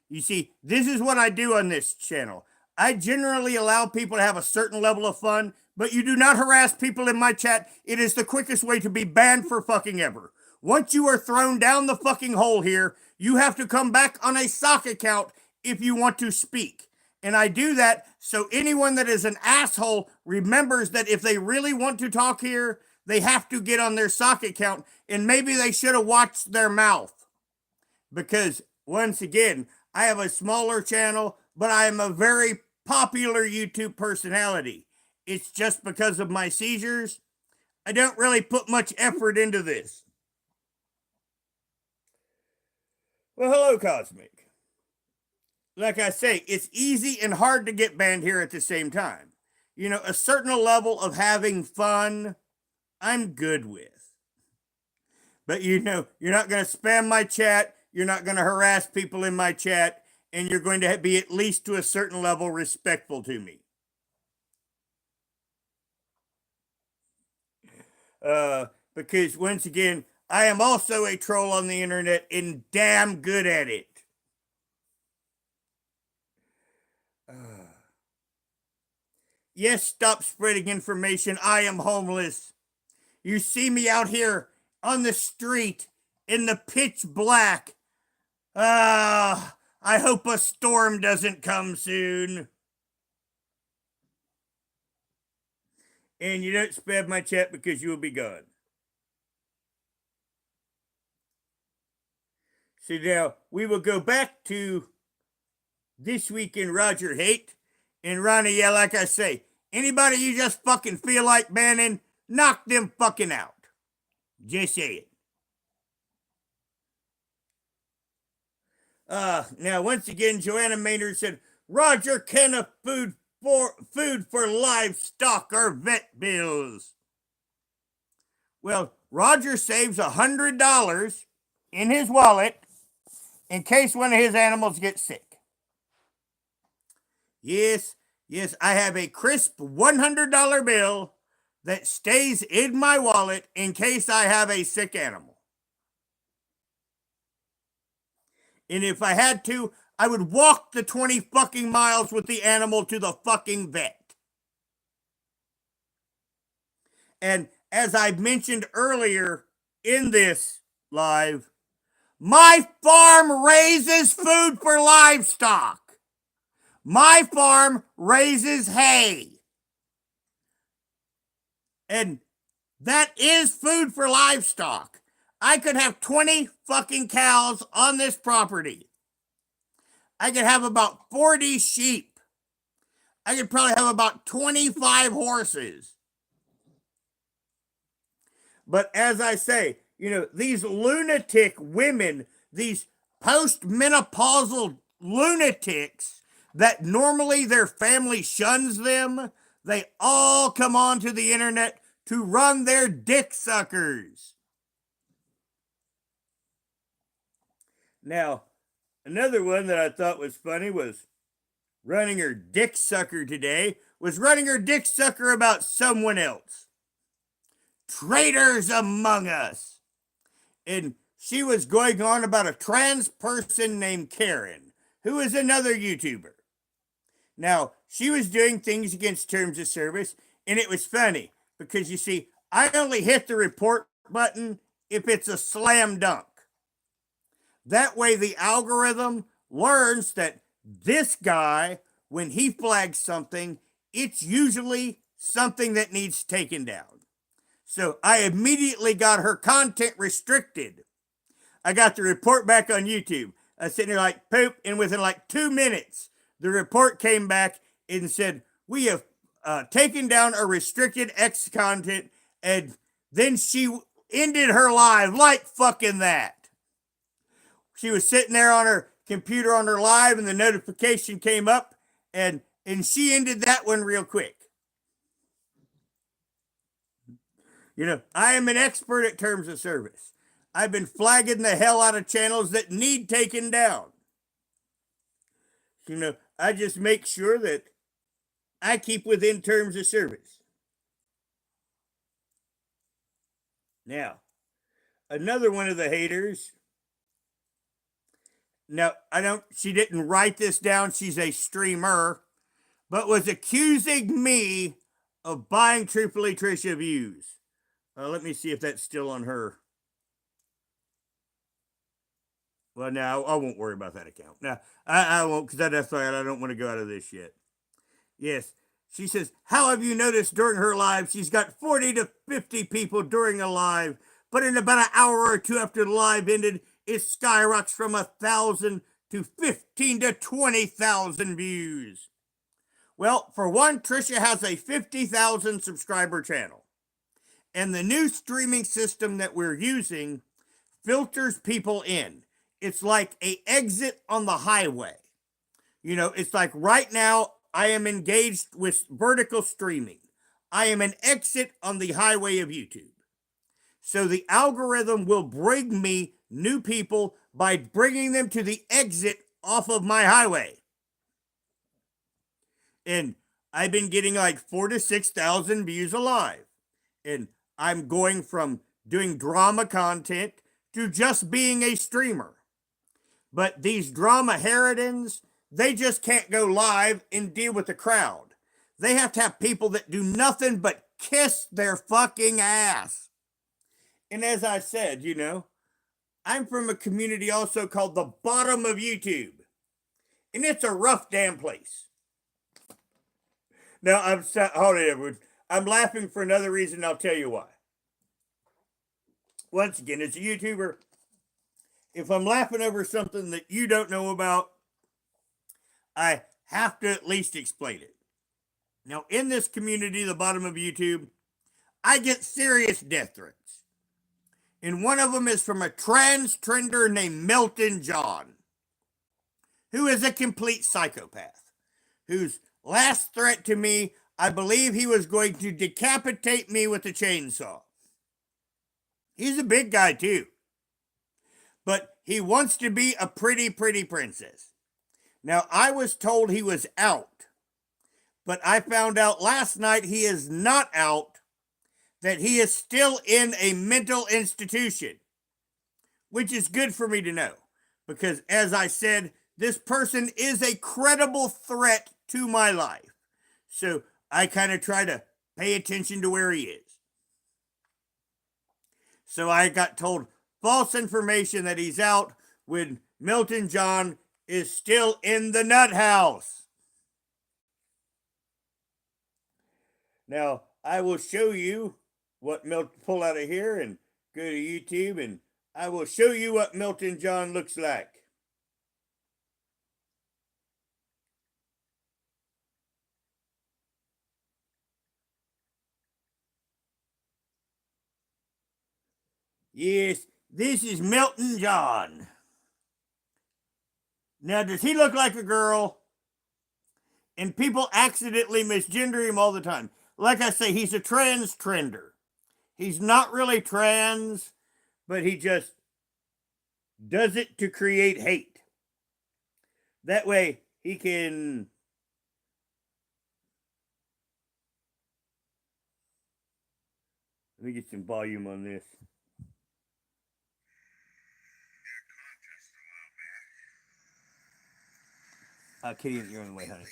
You see, this is what I do on this channel. I generally allow people to have a certain level of fun, but you do not harass people in my chat. It is the quickest way to be banned for fucking ever. Once you are thrown down the fucking hole here, you have to come back on a sock account if you want to speak. And I do that so anyone that is an asshole remembers that if they really want to talk here, they have to get on their sock account, and maybe they should have watched their mouth. Because, once again, I have a smaller channel, but I am a very popular YouTube personality. It's just because of my seizures. I don't really put much effort into this. Well, hello, Cosmic. Like I say, it's easy and hard to get banned here at the same time. You know, a certain level of having fun, I'm good with. But you know, you're not going to spam my chat, you're not going to harass people in my chat, and you're going to be at least to a certain level respectful to me. Because once again, I am also a troll on the internet and damn good at it. Yes, stop spreading information. I am homeless. You see me out here on the street in the pitch black. I hope a storm doesn't come soon. And you don't spam my chat because you will be gone. So now we will go back to This Week in Roger Hate. And Ronnie, yeah, like I say, anybody you just fucking feel like banning, knock them fucking out. Just say it. Now, once again, Joanna Maynard said, Roger can of food for livestock or vet bills. Well, Roger saves $100 in his wallet in case one of his animals gets sick. Yes, yes, I have a crisp $100 bill that stays in my wallet in case I have a sick animal. And if I had to, I would walk the 20 fucking miles with the animal to the fucking vet. And as I mentioned earlier in this live, my farm raises food for livestock. My farm raises hay. And that is food for livestock. I could have 20 fucking cows on this property. I could have about 40 sheep. I could probably have about 25 horses. But as I say, these lunatic women, these postmenopausal lunatics that normally their family shuns them, they all come onto the internet to run their dick suckers. Now, another one that I thought was funny was running her dick sucker today, was running her dick sucker about someone else. Traitors among us. And she was going on about a trans person named Karen, who is another YouTuber. Now, she was doing things against terms of service, and it was funny because you see, I only hit the report button if it's a slam dunk. That way, the algorithm learns that this guy, when he flags something, it's usually something that needs taken down. So I immediately got her content restricted. I got the report back on YouTube. I was sitting there like poop, and within like 2 minutes, the report came back and said, we have taken down a restricted X content, and then she ended her live like fucking that. She was sitting there on her computer on her live, and the notification came up, and she ended that one real quick. I am an expert at terms of service. I've been flagging the hell out of channels that need taken down. I just make sure that I keep within terms of service. Now, another one of the haters. Now, she didn't write this down. She's a streamer, but was accusing me of buying Truthfully Trisha views. Let me see if that's still on her. Well, no, I won't worry about that account. No, I won't, because that's why I don't want to go out of this yet. Yes, she says, how have you noticed during her live, she's got 40 to 50 people during a live, but in about an hour or two after the live ended, it skyrockets from 1,000 to 15 to 20,000 views. Well, for one, Trisha has a 50,000 subscriber channel. And the new streaming system that we're using filters people in. It's like an exit on the highway. It's like right now I am engaged with vertical streaming. I am an exit on the highway of YouTube. So the algorithm will bring me new people by bringing them to the exit off of my highway. And I've been getting like 4,000 to 6,000 views alive. And I'm going from doing drama content to just being a streamer. But these drama harridans, they just can't go live and deal with the crowd. They have to have people that do nothing but kiss their fucking ass. And as I said, I'm from a community also called the bottom of YouTube. And it's a rough damn place. Now, hold it, everyone. I'm laughing for another reason. I'll tell you why. Once again, as a YouTuber, if I'm laughing over something that you don't know about, I have to at least explain it. Now, in this community, the bottom of YouTube, I get serious death threats. And one of them is from a trans trender named Melton John, who is a complete psychopath, whose last threat to me, I believe he was going to decapitate me with a chainsaw. He's a big guy too. But he wants to be a pretty princess. Now, I was told he was out But I found out last night he is not out, that he is still in a mental institution, which is good for me to know. Because as I said, this person is a credible threat to my life. So I kind of try to pay attention to where he is. So I got told false information that he's out when Milton John is still in the nut house. Now, I will show you what Milton, pull out of here and go to YouTube, and I will show you what Milton John looks like. Yes, this is Milton John. Now, does he look like a girl? And people accidentally misgender him all the time. Like I say, he's a trans trender. He's not really trans, but he just does it to create hate. That way he can let me get some volume on this. Kitty, you're on the way, honey.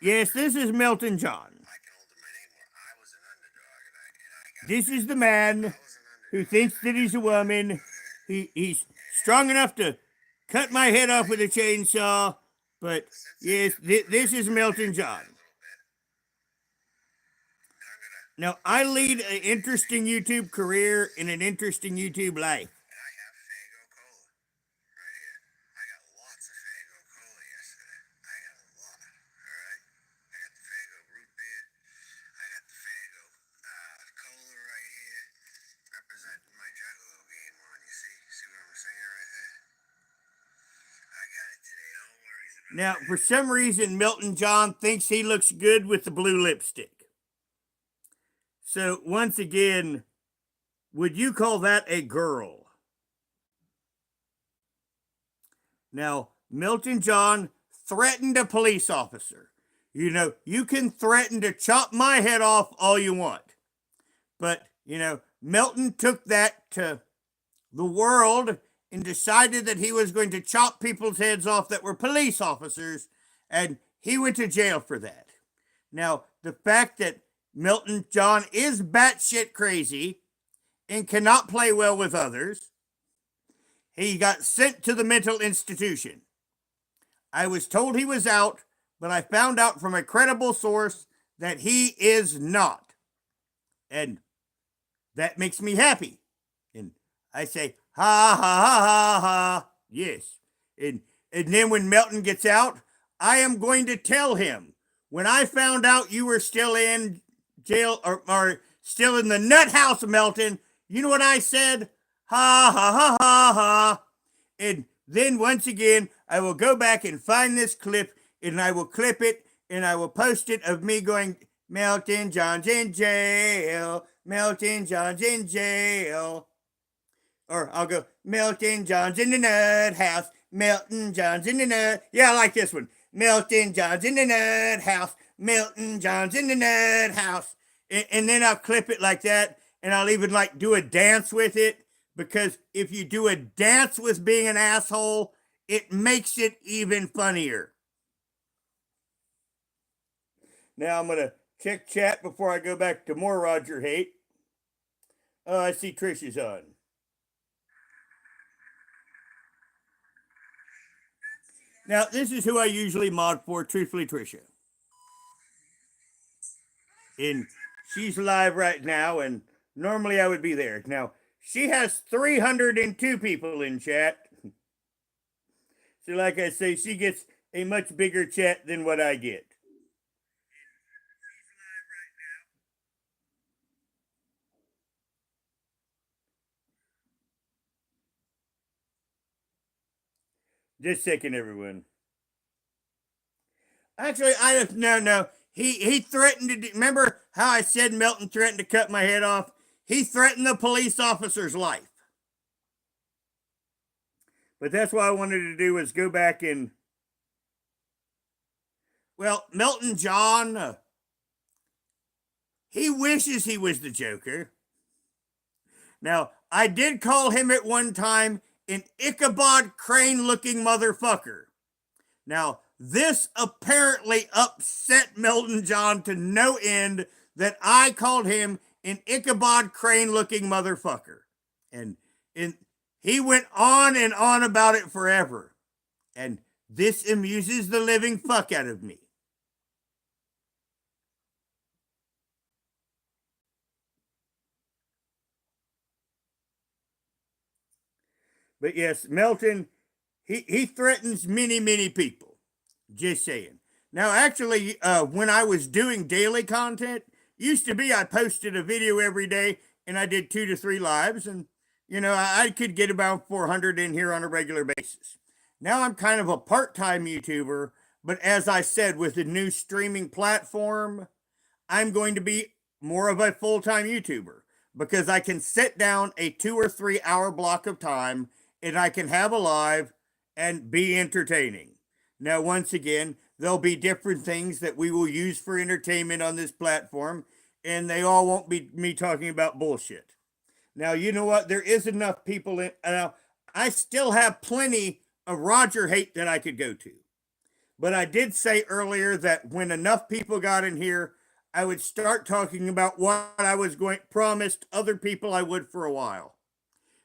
Yes, this is Milton John. This is the man who thinks that he's a woman. He's strong enough to cut my head off with a chainsaw. But yes, this is Milton John. Now, I lead an interesting YouTube career in an interesting YouTube life. Now, for some reason, Milton John thinks he looks good with the blue lipstick. So, once again, would you call that a girl? Now, Milton John threatened a police officer. You know, you can threaten to chop my head off all you want. But, you know, Milton took that to the world and decided that he was going to chop people's heads off that were police officers, and he went to jail for that. Now, the fact that Milton John is batshit crazy and cannot play well with others, he got sent to the mental institution. I was told he was out, but I found out from a credible source that he is not. And that makes me happy. And I say, ha, ha, ha, ha, ha. Yes. And then when Milton gets out, I am going to tell him, when I found out you were still in jail or still in the nut house, Milton, you know what I said? Ha, ha, ha, ha, ha. And then once again, I will go back and find this clip, and I will clip it, and I will post it of me going, Milton John's in jail. Milton John's in jail. Or I'll go, Milton John's in the nut house. Milton John's in the nut. Yeah, I like this one. Milton John's in the nut house. Milton John's in the nut house. And then I'll clip it like that, and I'll even like do a dance with it, because if you do a dance with being an asshole, it makes it even funnier. Now I'm going to check chat before I go back to more Roger hate. Oh, I see Trish is on. Now, this is who I usually mod for, Truthfully Trisha. And she's live right now, and normally I would be there. Now, she has 302 people in chat. So like I say, she gets a much bigger chat than what I get. Just a second, everyone. Actually, no. He threatened to, remember how I said Milton threatened to cut my head off? He threatened the police officer's life. But that's what I wanted to do was go back and, well, Melton John, he wishes he was the Joker. Now, I did call him at one time an Ichabod Crane looking motherfucker. Now, this apparently upset Melton John to no end that I called him an Ichabod Crane looking motherfucker. And he went on and on about it forever. And this amuses the living fuck out of me. But yes, Melton, he threatens many, many people. Just saying. Now, actually, when I was doing daily content, used to be I posted a video every day and I did 2 to 3 lives, and I could get about 400 in here on a regular basis. Now I'm kind of a part-time YouTuber, but as I said, with the new streaming platform, I'm going to be more of a full-time YouTuber because I can sit down a 2 or 3 hour block of time and I can have a live and be entertaining. Now, once again, there'll be different things that we will use for entertainment on this platform, and they all won't be me talking about bullshit. Now, you know what? There is enough people in. Now, I still have plenty of Roger hate that I could go to. But I did say earlier that when enough people got in here, I would start talking about what I was promised other people I would for a while.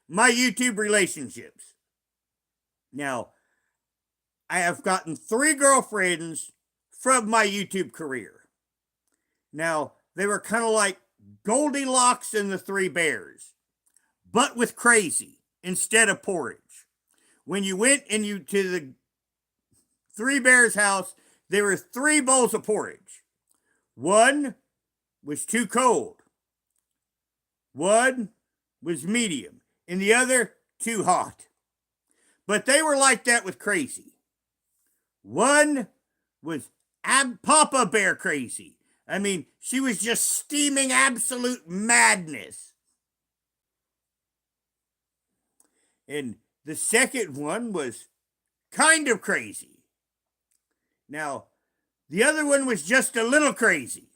My YouTube relationships. Now, I have gotten 3 girlfriends from my YouTube career. Now, they were kind of like Goldilocks and the 3 Bears, but with crazy instead of porridge. When you went to the 3 Bears house, there were 3 bowls of porridge. One was too cold. One was medium. And the other, too hot. But they were like that with crazy. One was Papa Bear crazy. I mean, she was just steaming absolute madness. And the second one was kind of crazy. Now, the other one was just a little crazy.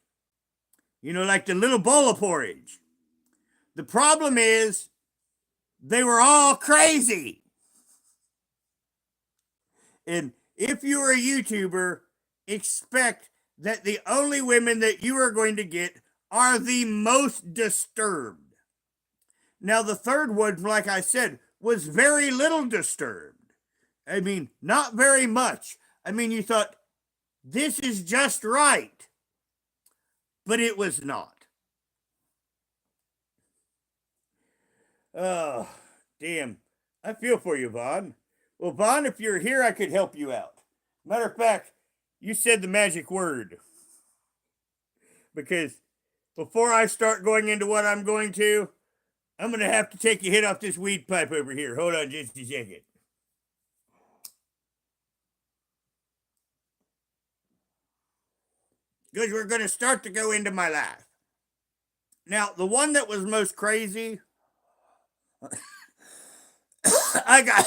Like the little bowl of porridge. The problem is, they were all crazy. And if you are a YouTuber, expect that the only women that you are going to get are the most disturbed. Now, the third one, like I said, was very little disturbed. I mean, not very much. I mean, you thought, this is just right. But it was not. Oh, damn. I feel for you, Vaughn. Well, Vaughn, if you're here, I could help you out. Matter of fact, you said the magic word. Because before I start going into what I'm going to, I'm going to have to take a hit off this weed pipe over here. Hold on just a second. Because we're going to start to go into my life. Now, the one that was most crazy, I got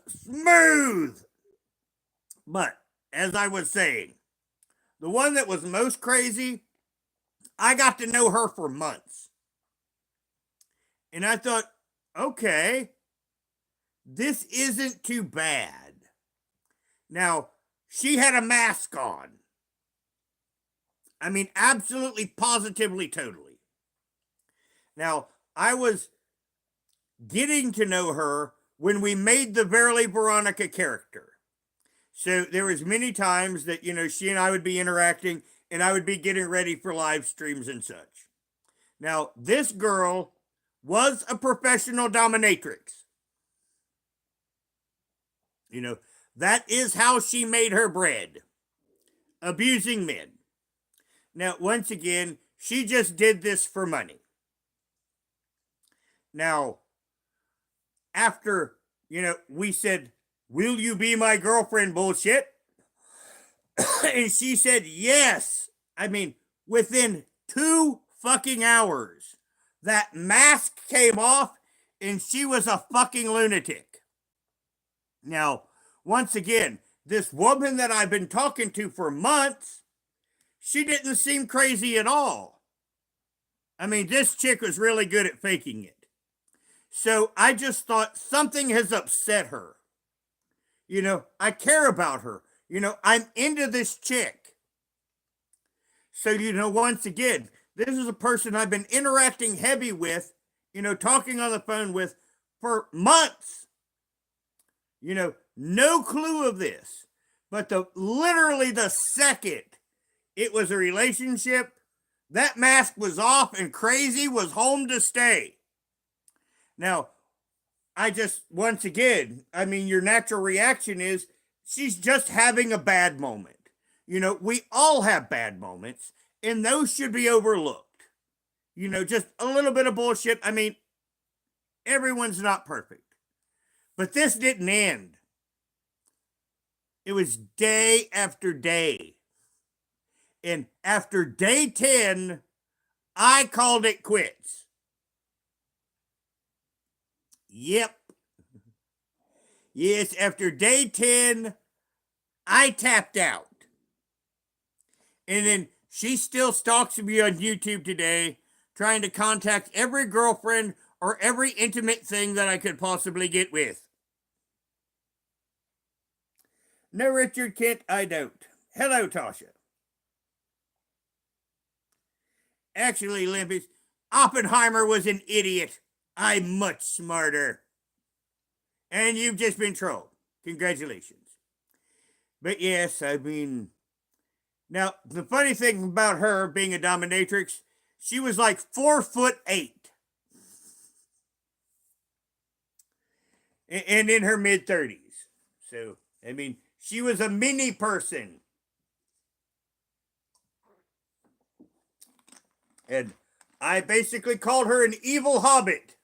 smooth. But as I was saying, the one that was most crazy, I got to know her for months. And I thought, okay, this isn't too bad. Now, she had a mask on. I mean, absolutely, positively, totally. Now, I was getting to know her when we made the Verily Veronica character. So there was many times that, she and I would be interacting and I would be getting ready for live streams and such. Now, this girl was a professional dominatrix. That is how she made her bread. Abusing men. Now, once again, she just did this for money. Now, after, we said, will you be my girlfriend bullshit? And she said, yes. I mean, within 2 fucking hours. That mask came off and she was a fucking lunatic. Now, once again, this woman that I've been talking to for months, she didn't seem crazy at all. I mean, this chick was really good at faking it. So I just thought something has upset her. I care about her. I'm into this chick. So, once again, this is a person I've been interacting heavy with, talking on the phone with for months. No clue of this. But literally the second it was a relationship, that mask was off and crazy was home to stay. Now, once again, your natural reaction is she's just having a bad moment. We all have bad moments, and those should be overlooked. Just a little bit of bullshit. Everyone's not perfect. But this didn't end. It was day after day. And after day 10, I called it quits. Yep. Yes, after day 10, I tapped out. And then she still stalks me on YouTube today, trying to contact every girlfriend or every intimate thing that I could possibly get with. No, Richard Kent, I don't. Hello, Tasha. Actually, Limpus, Oppenheimer was an idiot. I'm much smarter. And you've just been trolled. Congratulations. But yes, now, the funny thing about her being a dominatrix, she was like 4'8". And in her mid-30s. So, she was a mini person. And I basically called her an evil hobbit.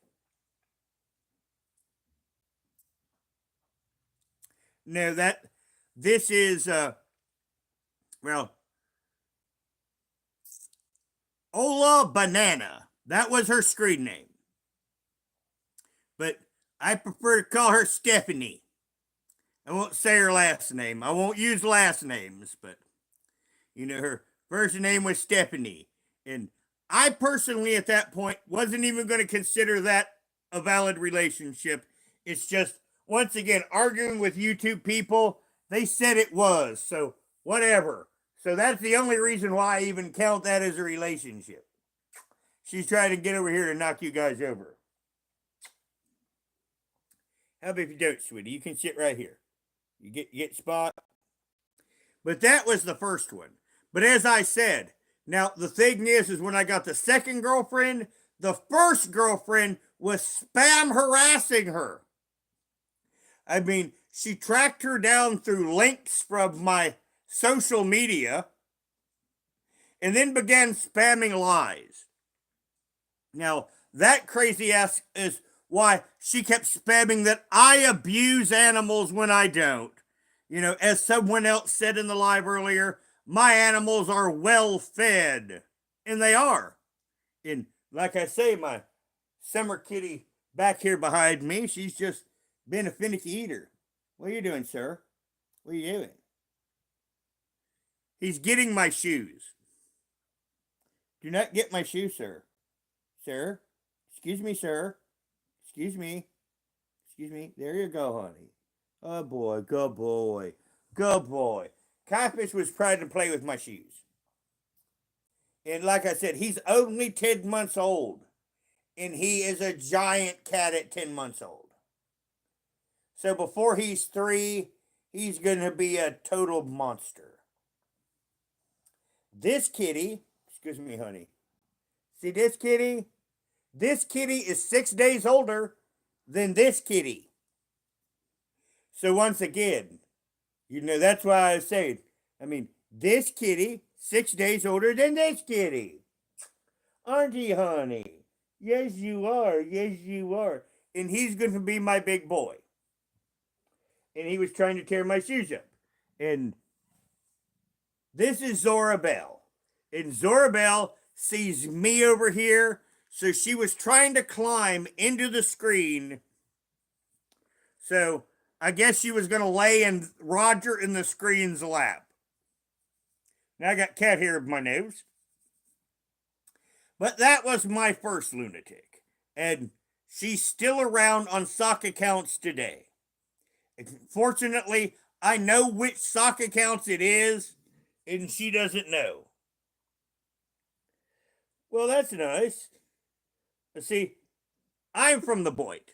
No, this is, Ola Banana. That was her screen name. But I prefer to call her Stephanie. I won't say her last name. I won't use last names, but, her first name was Stephanie. And I personally, at that point, wasn't even going to consider that a valid relationship. It's just, once again, arguing with YouTube people, they said it was. So, whatever. So, that's the only reason why I even count that as a relationship. She's trying to get over here to knock you guys over. How about if you don't, sweetie? You can sit right here. You get spot. But that was the first one. But as I said, now the thing is when I got the second girlfriend, the first girlfriend was spam harassing her. She tracked her down through links from my social media and then began spamming lies. Now, that crazy ass is why she kept spamming that I abuse animals when I don't. As someone else said in the live earlier, my animals are well fed. And they are. And like I say, my summer kitty back here behind me, she's just been a finicky eater. What are you doing, sir? What are you doing? He's getting my shoes. Do not get my shoes, sir. Sir? Excuse me, sir. Excuse me. Excuse me. There you go, honey. Oh, boy. Good boy. Good boy. Caiaphas was proud to play with my shoes. And like I said, he's only 10 months old. And he is a giant cat at 10 months old. So before he's 3, he's going to be a total monster. This kitty, excuse me, honey. See this kitty? This kitty is 6 days older than this kitty. So once again, that's why I say, this kitty, 6 days older than this kitty. Aren't you, honey? Yes, you are. Yes, you are. And he's going to be my big boy. And he was trying to tear my shoes up. And this is Zora Bell. And Zora Bell, sees me over here. So she was trying to climb into the screen. So I guess she was going to lay in Roger in the screen's lap. Now I got cat hair in my nose. But that was my first lunatic. And she's still around on sock accounts today. Fortunately, I know which sock accounts it is, and she doesn't know. Well, that's nice. See, I'm from the point.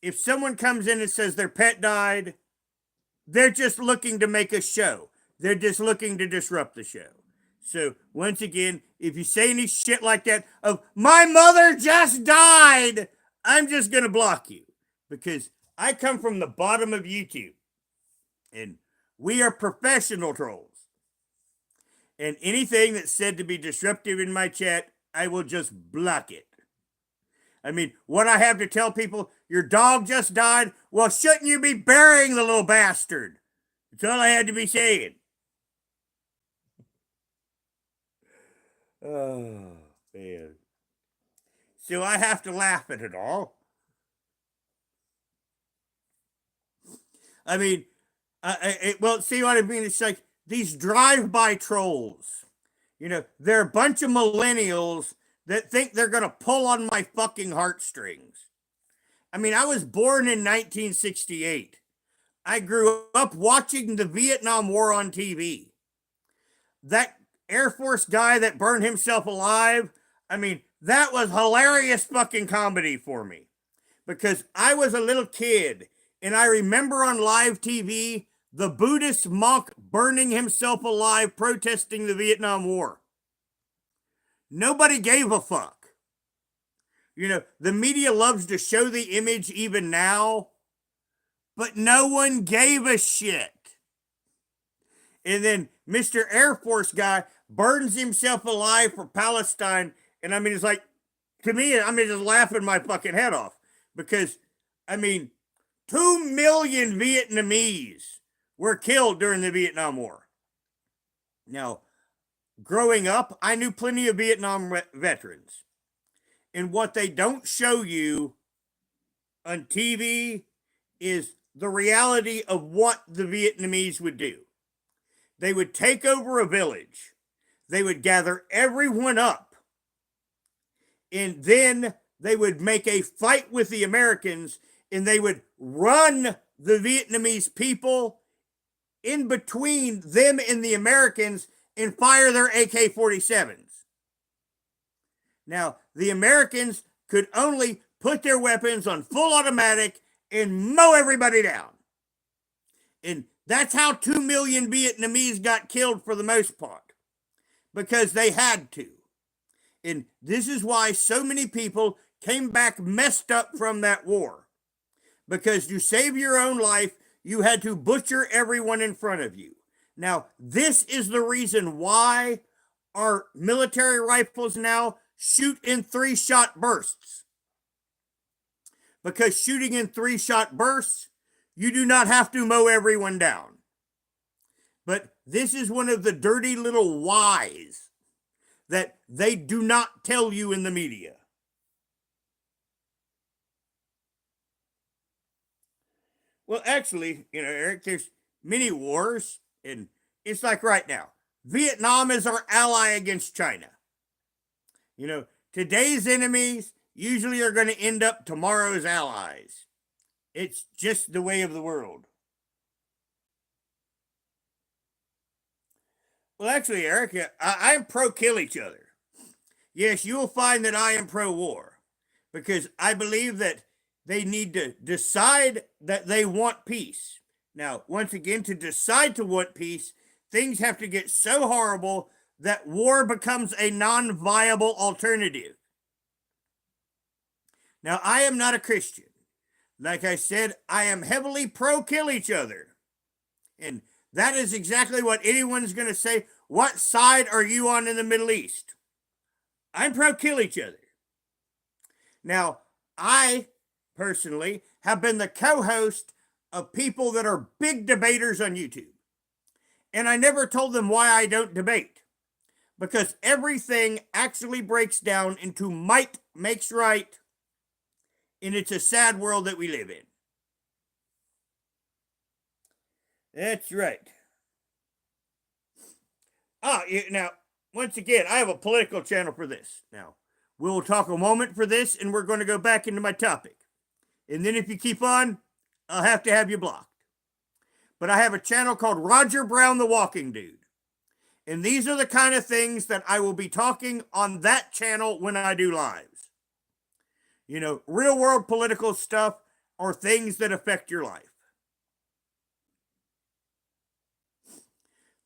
If someone comes in and says their pet died, they're just looking to make a show. They're just looking to disrupt the show. So, once again, if you say any shit like that of, my mother just died, I'm just going to block you. Because I come from the bottom of YouTube. And we are professional trolls. And anything that's said to be disruptive in my chat, I will just block it. I mean, what I have to tell people, your dog just died? Well, shouldn't you be burying the little bastard? That's all I had to be saying. Oh, man. So I have to laugh at it all. I mean, well, see what I mean? It's like these drive-by trolls. You know, they're a bunch of millennials that think they're going to pull on my fucking heartstrings. I mean, I was born in 1968. I grew up watching the Vietnam War on TV. That Air Force guy that burned himself alive, I mean, that was hilarious fucking comedy for me. Because I was a little kid, and I remember on live TV the Buddhist monk burning himself alive protesting the Vietnam War. Nobody gave a fuck. You know, the media loves to show the image even now, but no one gave a shit. And then Mr. Air Force guy burns himself alive for Palestine, and I mean, it's like, to me, I mean, just laughing my fucking head off. Because, I mean, 2 million Vietnamese were killed during the Vietnam War. Now, growing up, I knew plenty of Vietnam veterans. And what they don't show you on TV is the reality of what the Vietnamese would do. They would take over a village. They would gather everyone up. And then they would make a fight with the Americans, and they would run the Vietnamese people in between them and the Americans and fire their AK-47s. Now, the Americans could only put their weapons on full automatic and mow everybody down. And that's how 2 million Vietnamese got killed for the most part, because they had to. And this is why so many people came back messed up from that war. Because to save your own life, you had to butcher everyone in front of you. Now, this is the reason why our military rifles now shoot in 3-shot bursts. Because shooting in 3-shot bursts, you do not have to mow everyone down. But this is one of the dirty little whys that they do not tell you in the media. Well, actually, you know, Eric, there's many wars, and it's like right now. Vietnam is our ally against China. You know, today's enemies usually are going to end up tomorrow's allies. It's just the way of the world. Well, actually, Eric, I'm pro-kill each other. Yes, you will find that I am pro-war, because I believe that they need to decide that they want peace. Now, once again, to decide to want peace, things have to get so horrible that war becomes a non-viable alternative. Now, I am not a Christian. Like I said, I am heavily pro-kill each other. And that is exactly what anyone's going to say. What side are you on in the Middle East? I'm pro-kill each other. Now, I personally have been the co-host of people that are big debaters on YouTube. And I never told them why I don't debate. because everything actually breaks down into might makes right, and it's a sad world that we live in. That's right. Now, once again, I have a political channel for this. Now, we'll talk a moment for this, and we're going to go back into my topic. And then if you keep on, I'll have to have you blocked. But I have a channel called Roger Brown the Walking Dude. And these are the kind of things that I will be talking on that channel when I do lives. You know, real world political stuff or things that affect your life.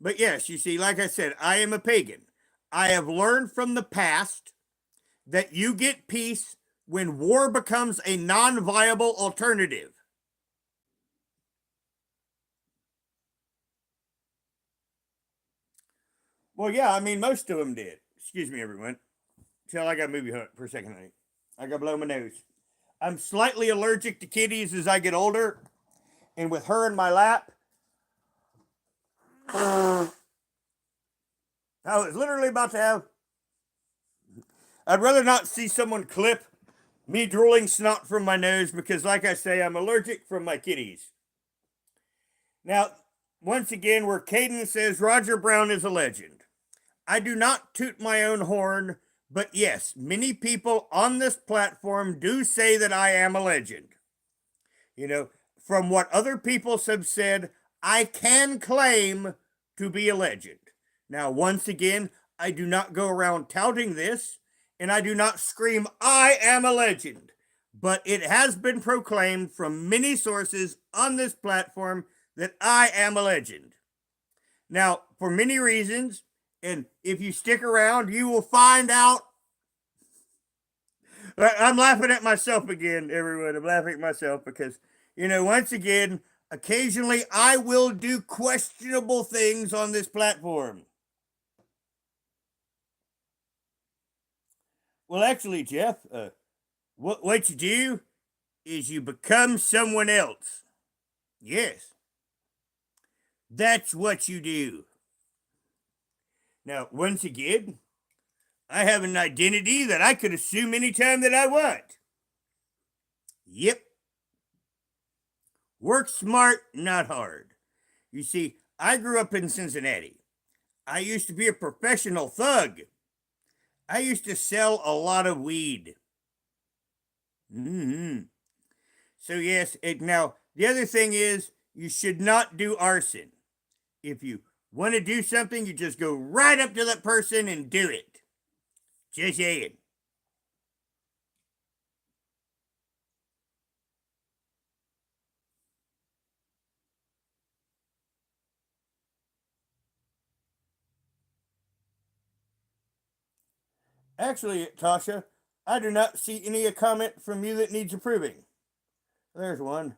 But yes, you see, like I said, I am a pagan. I have learned from the past that you get peace when war becomes a non viable alternative. Well, yeah, I mean, most of them did. Excuse me, everyone. Tell I got movie hunt for a second. I got to blow my nose. I'm slightly allergic to kitties as I get older, and with her in my lap, I was literally about to have. I'd rather not see someone clip me drooling snot from my nose because, like I say, I'm allergic from my kitties. Now, once again, where Caden says Roger Brown is a legend. I do not toot my own horn, but yes, many people on this platform do say that I am a legend. You know, from what other people have said, I can claim to be a legend. Now, once again, I do not go around touting this, and I do not scream, I am a legend. But it has been proclaimed from many sources on this platform that I am a legend. Now, for many reasons, and if you stick around, you will find out. I'm laughing at myself again, everyone. I'm laughing at myself because, you know, once again, occasionally I will do questionable things on this platform. Well, actually, Jeff, what you do is you become someone else. Yes. That's what you do. Now, once again, I have an identity that I could assume anytime that I want. Yep. Work smart, not hard. You see, I grew up in Cincinnati. I used to be a professional thug. I used to sell a lot of weed. Mm-hmm. So, yes, now, the other thing is, you should not do arson. If you want to do something, you just go right up to that person and do it. Just saying. Actually, Tasha, I do not see any comment from you that needs approving. There's one.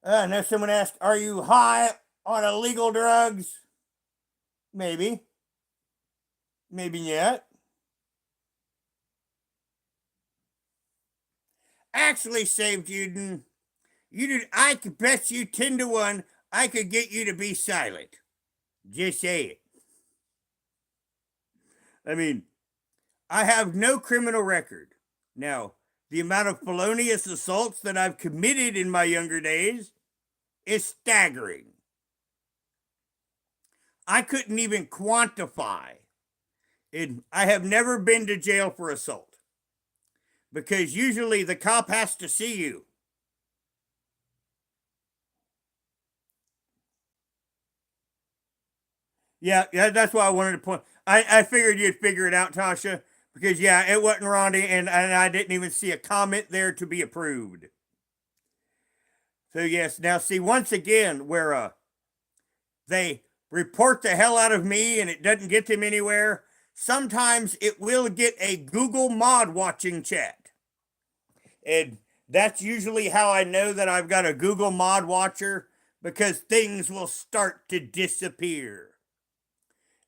Now someone asked, are you high on illegal drugs? Maybe. Maybe yet. Actually, Saved Juden, I could bet you 10 to 1 I could get you to be silent. Just say it. I mean, I have no criminal record. Now, the amount of felonious assaults that I've committed in my younger days is staggering. I couldn't even quantify. I have never been to jail for assault because usually the cop has to see you. Yeah, that's why I wanted to point. I figured you'd figure it out, Tasha, because yeah, it wasn't Ronnie, and I didn't even see a comment there to be approved. So yes, now see once again where they report the hell out of me and it doesn't get them anywhere. Sometimes it will get a Google mod watching chat, and that's usually how I know that I've got a Google mod watcher because things will start to disappear.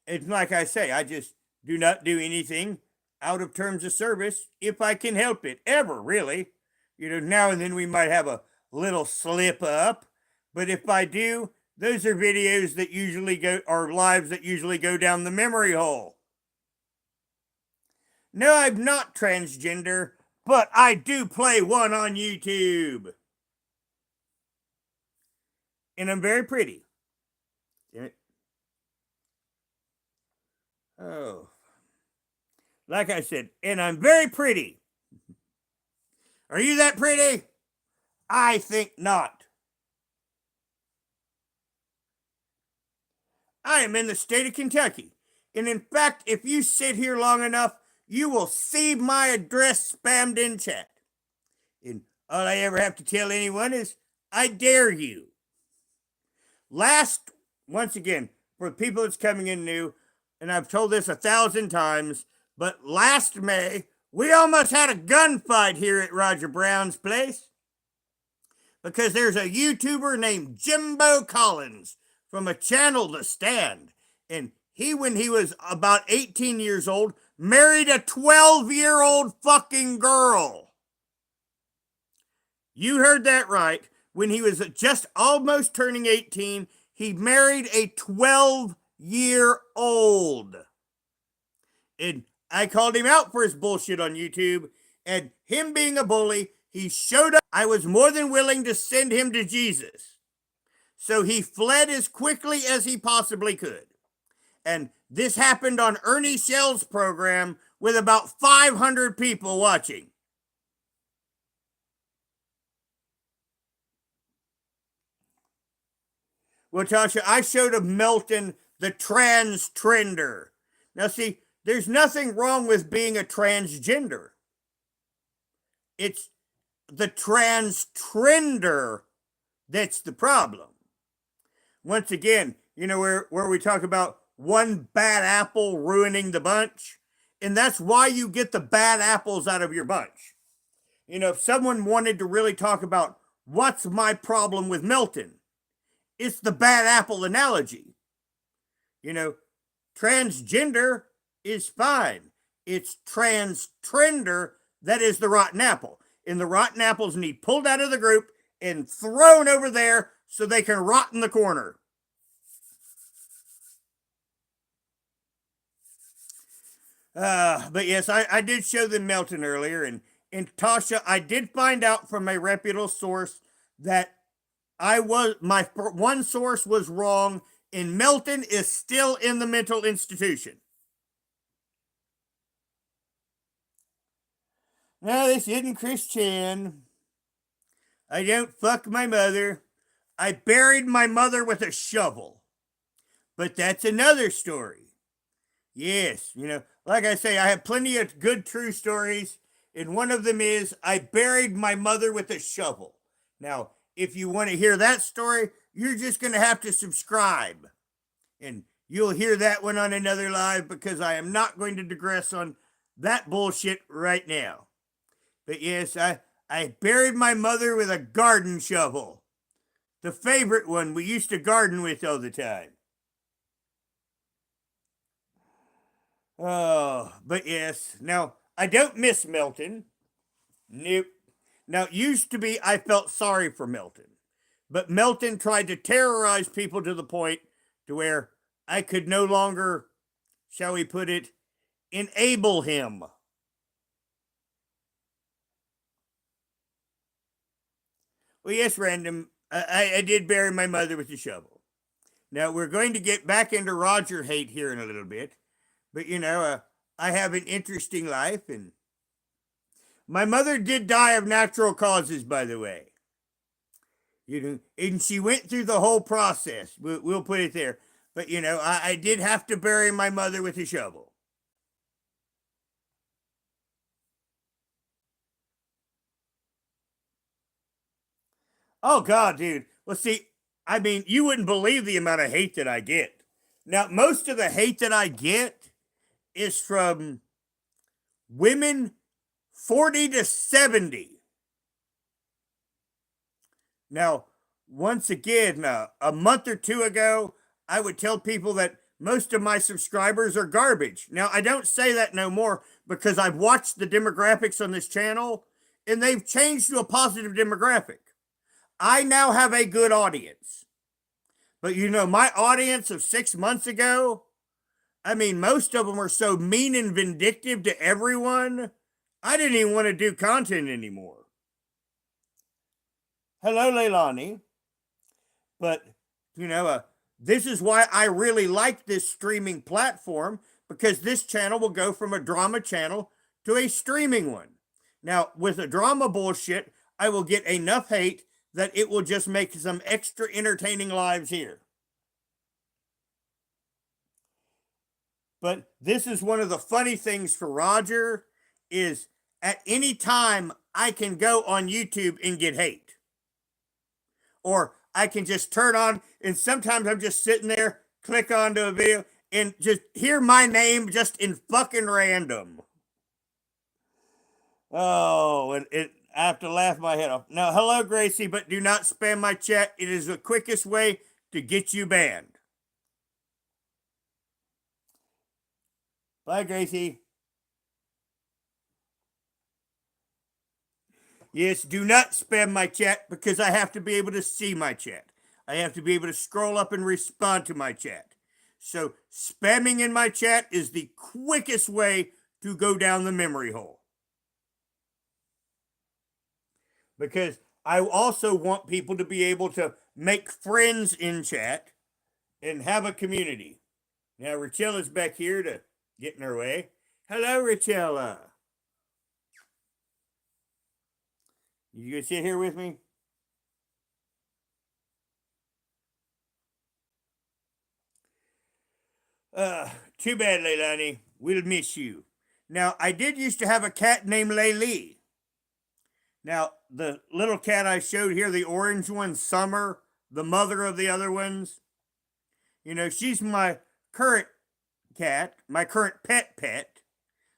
It's like I say, I just do not do anything out of terms of service if I can help it, ever really. You know, now and then we might have a little slip up, but if I do, Those are videos that usually go, or lives that usually go down the memory hole. No, I'm not transgender, but I do play one on YouTube. And I'm very pretty. Damn it. Oh. Like I said, and I'm very pretty. Are you that pretty? I think not. I am in the state of Kentucky. And in fact, if you sit here long enough, you will see my address spammed in chat. And all I ever have to tell anyone is, I dare you. Once again, for the people that's coming in new, and I've told this 1,000 times, but last May, we almost had a gunfight here at Roger Brown's place because there's a YouTuber named Jimbo Collins from a channel to stand. And he, when he was about 18 years old, married a 12-year-old fucking girl. You heard that right. When he was just almost turning 18, he married a 12-year-old. And I called him out for his bullshit on YouTube, and him being a bully, he showed up. I was more than willing to send him to Jesus. So he fled as quickly as he possibly could. And this happened on Ernie Shell's program with about 500 people watching. Well, Tasha, I showed him Melton, the trans trender. Now, see, there's nothing wrong with being a transgender. It's the trans trender that's the problem. Once again, you know, where we talk about one bad apple ruining the bunch, and that's why you get the bad apples out of your bunch. You know, if someone wanted to really talk about what's my problem with Melton, it's the bad apple analogy. You know, transgender is fine. It's trans trender that is the rotten apple. And the rotten apples need pulled out of the group and thrown over there so they can rot in the corner. But yes, I did show them Melton earlier. And Tasha, I did find out from a reputable source that my one source was wrong, and Melton is still in the mental institution. No, this isn't Christian. I don't fuck my mother. I buried my mother with a shovel. But that's another story. Yes, you know, like I say, I have plenty of good true stories, and one of them is I buried my mother with a shovel. Now, if you want to hear that story, you're just going to have to subscribe. And you'll hear that one on another live because I am not going to digress on that bullshit right now. But yes, I buried my mother with a garden shovel. The favorite one we used to garden with all the time. Oh, but yes. Now, I don't miss Melton. Nope. Now, it used to be I felt sorry for Melton. But Melton tried to terrorize people to the point to where I could no longer, shall we put it, enable him. Well, yes, Random, I did bury my mother with a shovel. Now, we're going to get back into Roger hate here in a little bit. But, you know, I have an interesting life, and my mother did die of natural causes, by the way. You know, and she went through the whole process. We'll put it there. But, you know, I did have to bury my mother with a shovel. Oh, God, dude. Well, see, I mean, you wouldn't believe the amount of hate that I get. Now, most of the hate that I get is from women 40 to 70. Now, once again, a month or two ago, I would tell people that most of my subscribers are garbage. Now, I don't say that no more because I've watched the demographics on this channel and they've changed to a positive demographic. I now have a good audience. But my audience of 6 months ago, I mean, most of them are so mean and vindictive to everyone, I didn't even want to do content anymore. Hello, Leilani. But, this is why I really like this streaming platform, because this channel will go from a drama channel to a streaming one. Now, with the drama bullshit, I will get enough hate that it will just make some extra entertaining lives here. But this is one of the funny things for Roger, is at any time I can go on YouTube and get hate. Or I can just turn on, and sometimes I'm just sitting there, click onto a video, and just hear my name just in fucking random. Oh, I have to laugh my head off. Now, hello, Gracie, but do not spam my chat. It is the quickest way to get you banned. Bye, Gracie. Yes, do not spam my chat, because I have to be able to see my chat. I have to be able to scroll up and respond to my chat. So spamming in my chat is the quickest way to go down the memory hole. Because I also want people to be able to make friends in chat and have a community. Now, Rachella's back here to get in her way. Hello, Rachella. You gonna sit here with me? Too bad, Leilani. We'll miss you. Now, I did used to have a cat named Laylee. Now, the little cat I showed here, the orange one, Summer, the mother of the other ones, she's my current cat, my current pet.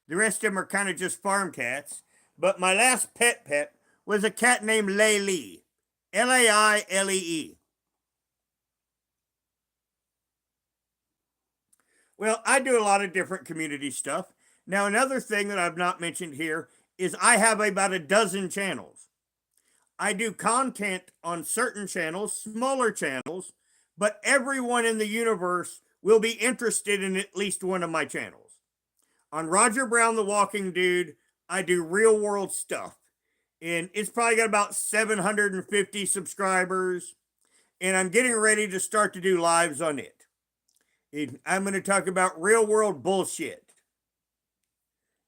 The rest of them are kind of just farm cats. But my last pet was a cat named Laylee. Lailee. Well, I do a lot of different community stuff. Now, another thing that I've not mentioned here is I have about a dozen channels. I do content on certain channels, smaller channels, but everyone in the universe will be interested in at least one of my channels. On Roger Brown the Walking Dude, I do real world stuff. And it's probably got about 750 subscribers. And I'm getting ready to start to do lives on it. I'm going to talk about real world bullshit.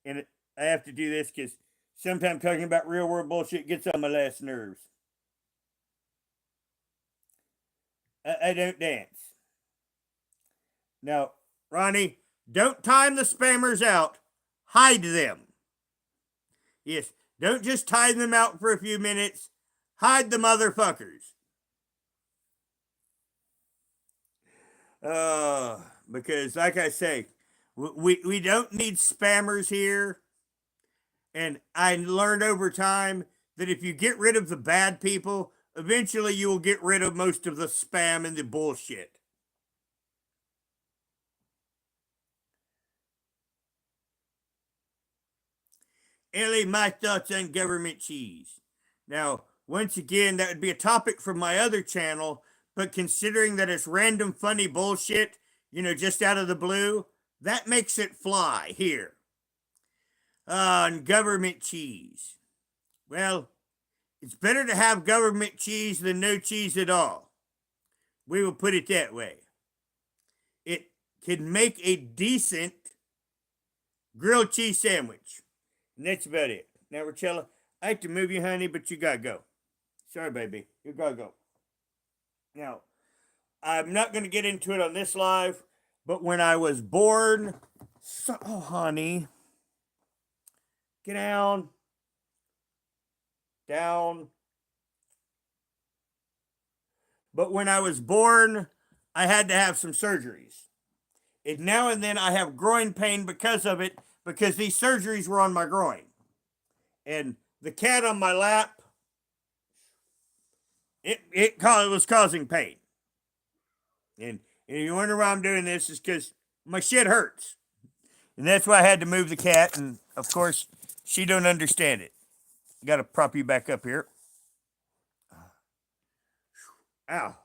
And I have to do this because sometimes talking about real world bullshit gets on my last nerves. I don't dance. Now, Ronnie, don't time the spammers out. Hide them. Yes, don't just time them out for a few minutes. Hide the motherfuckers. Because like I say, we don't need spammers here. And I learned over time that if you get rid of the bad people, eventually you will get rid of most of the spam and the bullshit. Ellie, my thoughts on government cheese. Now, once again, that would be a topic from my other channel, but considering that it's random funny bullshit, just out of the blue, that makes it fly here. On government cheese. Well, it's better to have government cheese than no cheese at all. We will put it that way. It can make a decent grilled cheese sandwich. And that's about it. Now, Rachella, I hate to move you, honey, but you gotta go. Sorry, baby. You gotta go. Now, I'm not going to get into it on this live, but when I was born, oh, honey, get down, down. But when I was born, I had to have some surgeries. And now and then I have groin pain because of it, because these surgeries were on my groin. And the cat on my lap, it was causing pain. And you wonder why I'm doing this is because my shit hurts. And that's why I had to move the cat. And of course, she don't understand it. Got to prop you back up here. Ow.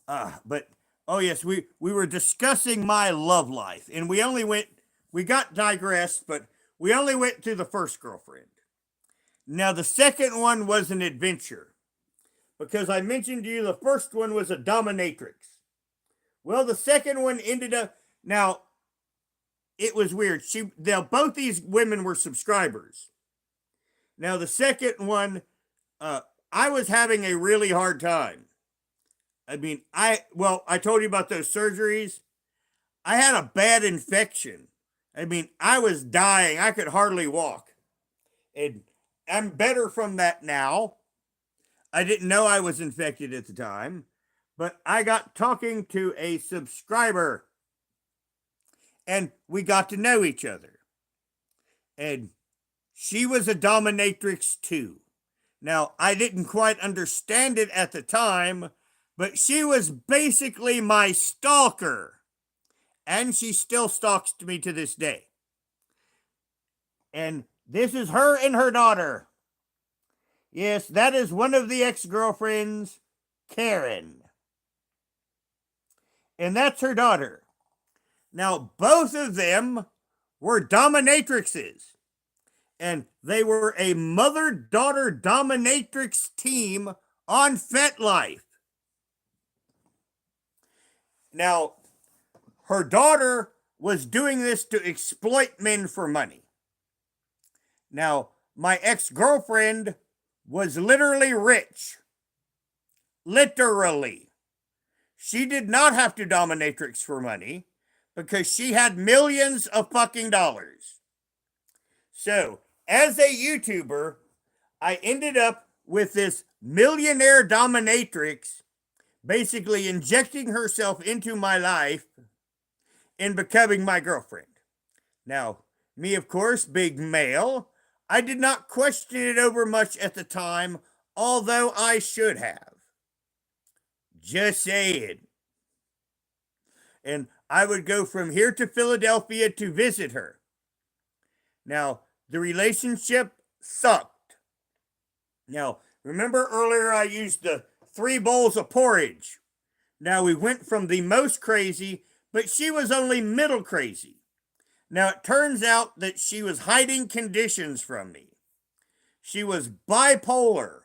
But oh yes, we were discussing my love life, and we got digressed, but we only went to the first girlfriend. Now the second one was an adventure because I mentioned to you the first one was a dominatrix. Well, the second one ended up now. It was weird. Both these women were subscribers. Now the second one, I was having a really hard time. I mean, I told you about those surgeries. I had a bad infection. I mean, I was dying. I could hardly walk. And I'm better from that now. I didn't know I was infected at the time, but I got talking to a subscriber and we got to know each other. And she was a dominatrix too. Now, I didn't quite understand it at the time, but she was basically my stalker. And she still stalks me to this day. And this is her and her daughter. Yes, that is one of the ex-girlfriends, Karen. And that's her daughter. Now, both of them were dominatrixes. And they were a mother-daughter dominatrix team on FetLife. Now, her daughter was doing this to exploit men for money. Now, my ex-girlfriend was literally rich. Literally. She did not have to dominatrix for money because she had millions of fucking dollars. So, as a YouTuber, I ended up with this millionaire dominatrix basically injecting herself into my life and becoming my girlfriend. Now, me, of course, big male, I did not question it over much at the time, although I should have. Just saying. And I would go from here to Philadelphia to visit her. Now, the relationship sucked. Now, remember earlier I used the 3 bowls of porridge. Now, we went from the most crazy, but she was only middle crazy. Now, it turns out that she was hiding conditions from me. She was bipolar.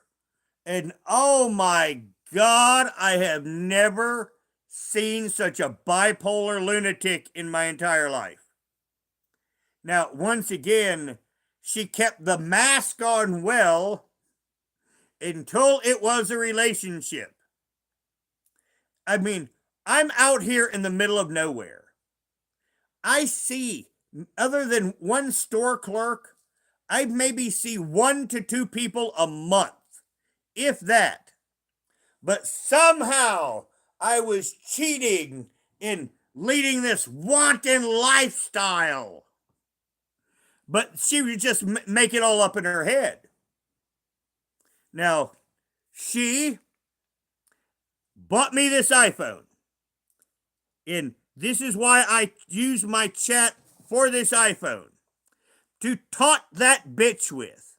And oh my God, I have never seen such a bipolar lunatic in my entire life. Now, once again, she kept the mask on well until it was a relationship. I mean, I'm out here in the middle of nowhere. I see, other than one store clerk, I maybe see 1 to 2 people a month, if that. But somehow I was cheating in leading this wanton lifestyle. But she would just make it all up in her head. Now, she bought me this iPhone. And this is why I use my chat for this iPhone. To taunt that bitch with.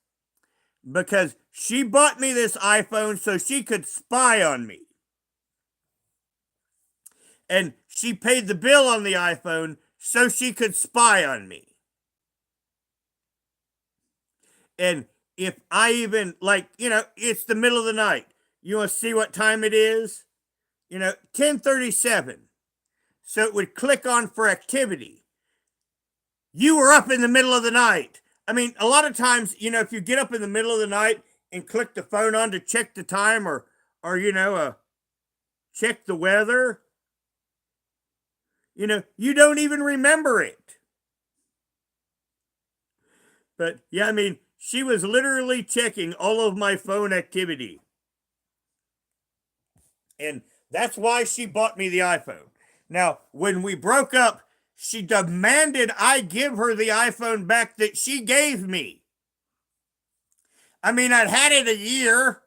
Because she bought me this iPhone so she could spy on me. And she paid the bill on the iPhone so she could spy on me. And if I even, it's the middle of the night. You want to see what time it is? 10:37. So it would click on for activity. You were up in the middle of the night. I mean, a lot of times, if you get up in the middle of the night and click the phone on to check the time or check the weather, you don't even remember it. But yeah, I mean, she was literally checking all of my phone activity. And that's why she bought me the iPhone. Now, when we broke up, she demanded I give her the iPhone back that she gave me. I mean, I'd had it a year.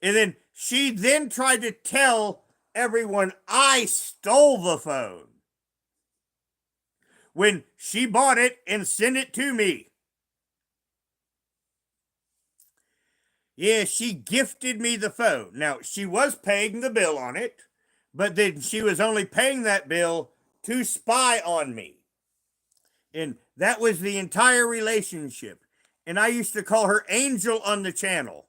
And then she tried to tell everyone I stole the phone when she bought it and sent it to me. Yeah, she gifted me the phone. Now, she was paying the bill on it, but then she was only paying that bill to spy on me. And that was the entire relationship. And I used to call her Angel on the channel.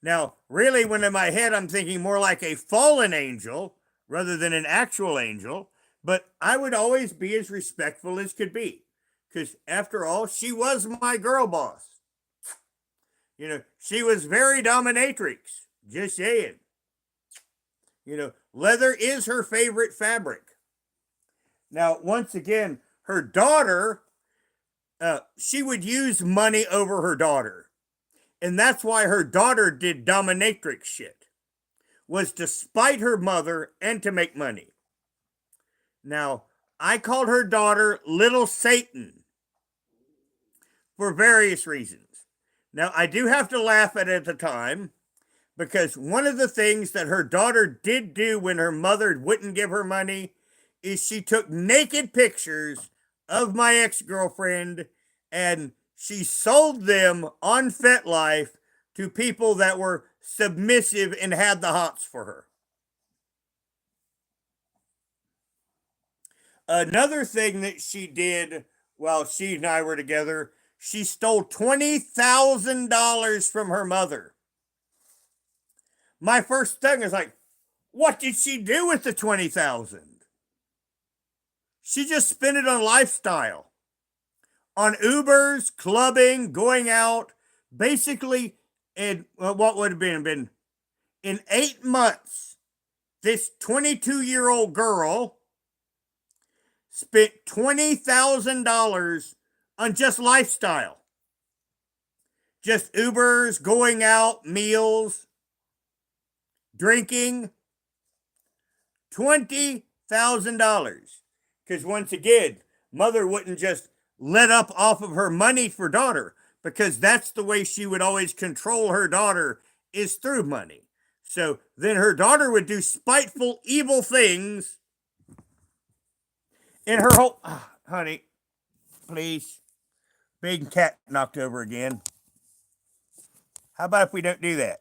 Now, really, when in my head, I'm thinking more like a fallen angel rather than an actual angel. But I would always be as respectful as could be. Because after all, she was my girl boss. She was very dominatrix. Just saying. Leather is her favorite fabric. Now, once again, her daughter, she would use money over her daughter. And that's why her daughter did dominatrix shit, was to spite her mother and to make money. Now, I called her daughter Little Satan for various reasons. Now, I do have to laugh at the time because one of the things that her daughter did do when her mother wouldn't give her money is she took naked pictures of my ex-girlfriend and she sold them on FetLife to people that were submissive and had the hots for her. Another thing that she did while she and I were together, she stole $20,000 from her mother. My first thing is like, what did she do with the $20,000? She just spent it on lifestyle, on Ubers, clubbing, going out. Basically, in what would have been in 8 months, this 22-year-old girl spent $20,000 on just lifestyle. Just Ubers, going out, meals, drinking. $20,000. Because once again, mother wouldn't just let up off of her money for daughter, because that's the way she would always control her daughter, is through money. So then her daughter would do spiteful, evil things. And her whole, honey, please, big cat knocked over again. How about if we don't do that?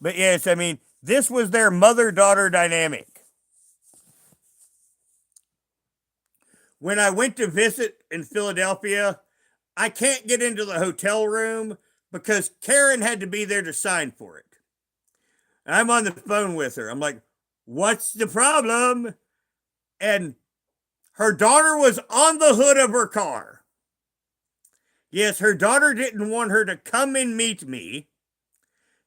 But yes, I mean, this was their mother-daughter dynamic. When I went to visit in Philadelphia, I can't get into the hotel room because Karen had to be there to sign for it. I'm on the phone with her. I'm like, what's the problem? And her daughter was on the hood of her car. Yes, her daughter didn't want her to come and meet me.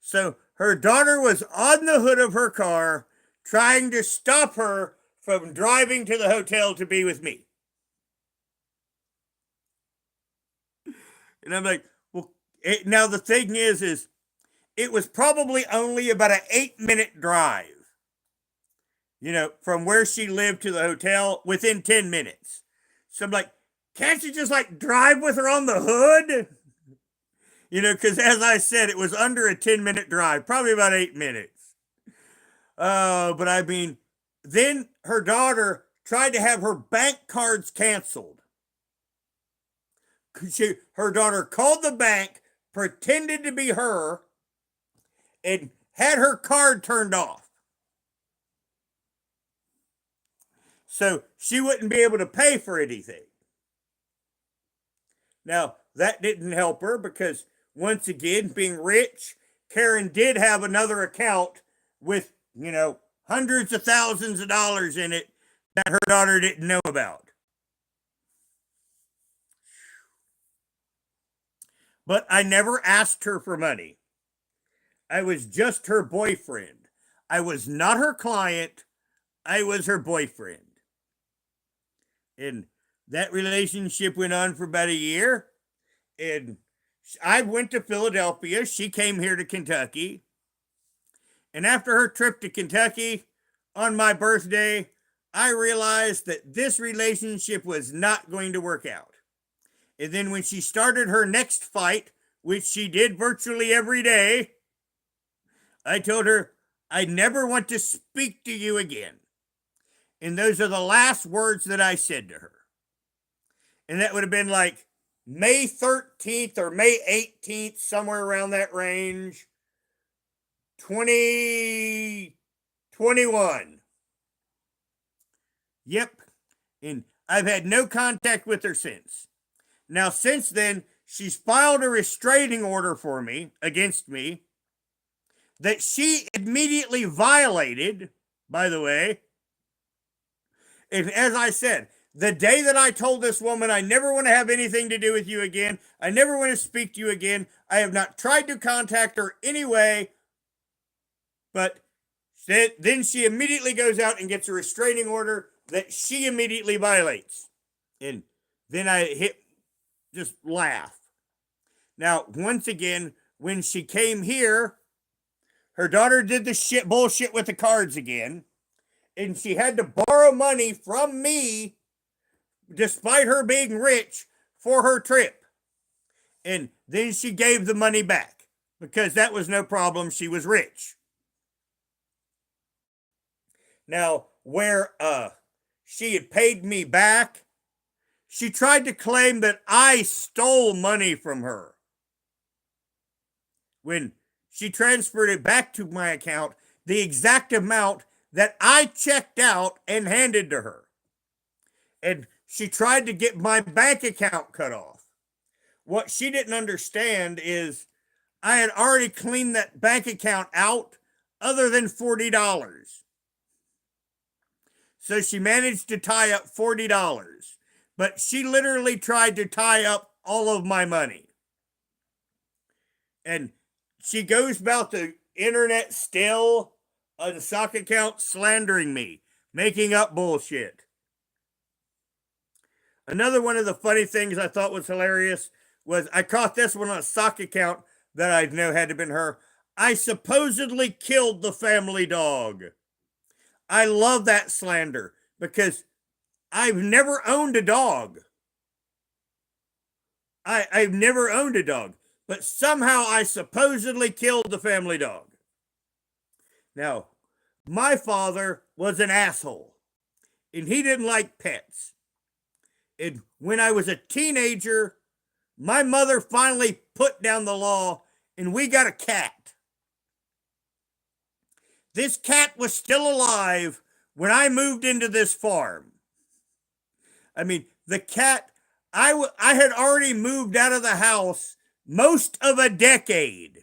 So her daughter was on the hood of her car trying to stop her from driving to the hotel to be with me. And I'm like, well, now the thing is it was probably only about an 8-minute drive, from where she lived to the hotel within 10 minutes. So I'm like, can't you just drive with her on the hood? Because as I said, it was under a 10-minute drive, probably about 8 minutes. But I mean, then her daughter tried to have her bank cards canceled. Her daughter called the bank, pretended to be her, and had her card turned off. So she wouldn't be able to pay for anything. Now, that didn't help her because, once again, being rich, Karen did have another account with, hundreds of thousands of dollars in it that her daughter didn't know about. But I never asked her for money. I was just her boyfriend. I was not her client. I was her boyfriend. And that relationship went on for about a year. And I went to Philadelphia. She came here to Kentucky. And after her trip to Kentucky on my birthday, I realized that this relationship was not going to work out. And then when she started her next fight, which she did virtually every day, I told her, I never want to speak to you again. And those are the last words that I said to her. And that would have been like May 13th or May 18th, somewhere around that range, 2021. Yep. And I've had no contact with her since. Now, since then, she's filed a restraining order for me, against me, that she immediately violated, by the way. And as I said, the day that I told this woman, I never want to have anything to do with you again, I never want to speak to you again, I have not tried to contact her anyway, but then she immediately goes out and gets a restraining order that she immediately violates. And then I just laugh. Now, once again, when she came here, her daughter did the bullshit with the cards again, and she had to borrow money from me, despite her being rich, for her trip. And then she gave the money back, because that was no problem, she was rich. Now, where she had paid me back, she tried to claim that I stole money from her, when she transferred it back to my account, the exact amount that I checked out and handed to her. And she tried to get my bank account cut off. What she didn't understand is I had already cleaned that bank account out other than $40. So she managed to tie up $40. But she literally tried to tie up all of my money. And she goes about the internet still on the sock account slandering me, making up bullshit. Another one of the funny things I thought was hilarious was I caught this one on a sock account that I know had to have been her. I supposedly killed the family dog. I love that slander because I've never owned a dog. I've never owned a dog. But somehow I supposedly killed the family dog. Now, my father was an asshole, and he didn't like pets. And when I was a teenager, my mother finally put down the law, and we got a cat. This cat was still alive when I moved into this farm. I mean, the cat, I had already moved out of the house most of a decade,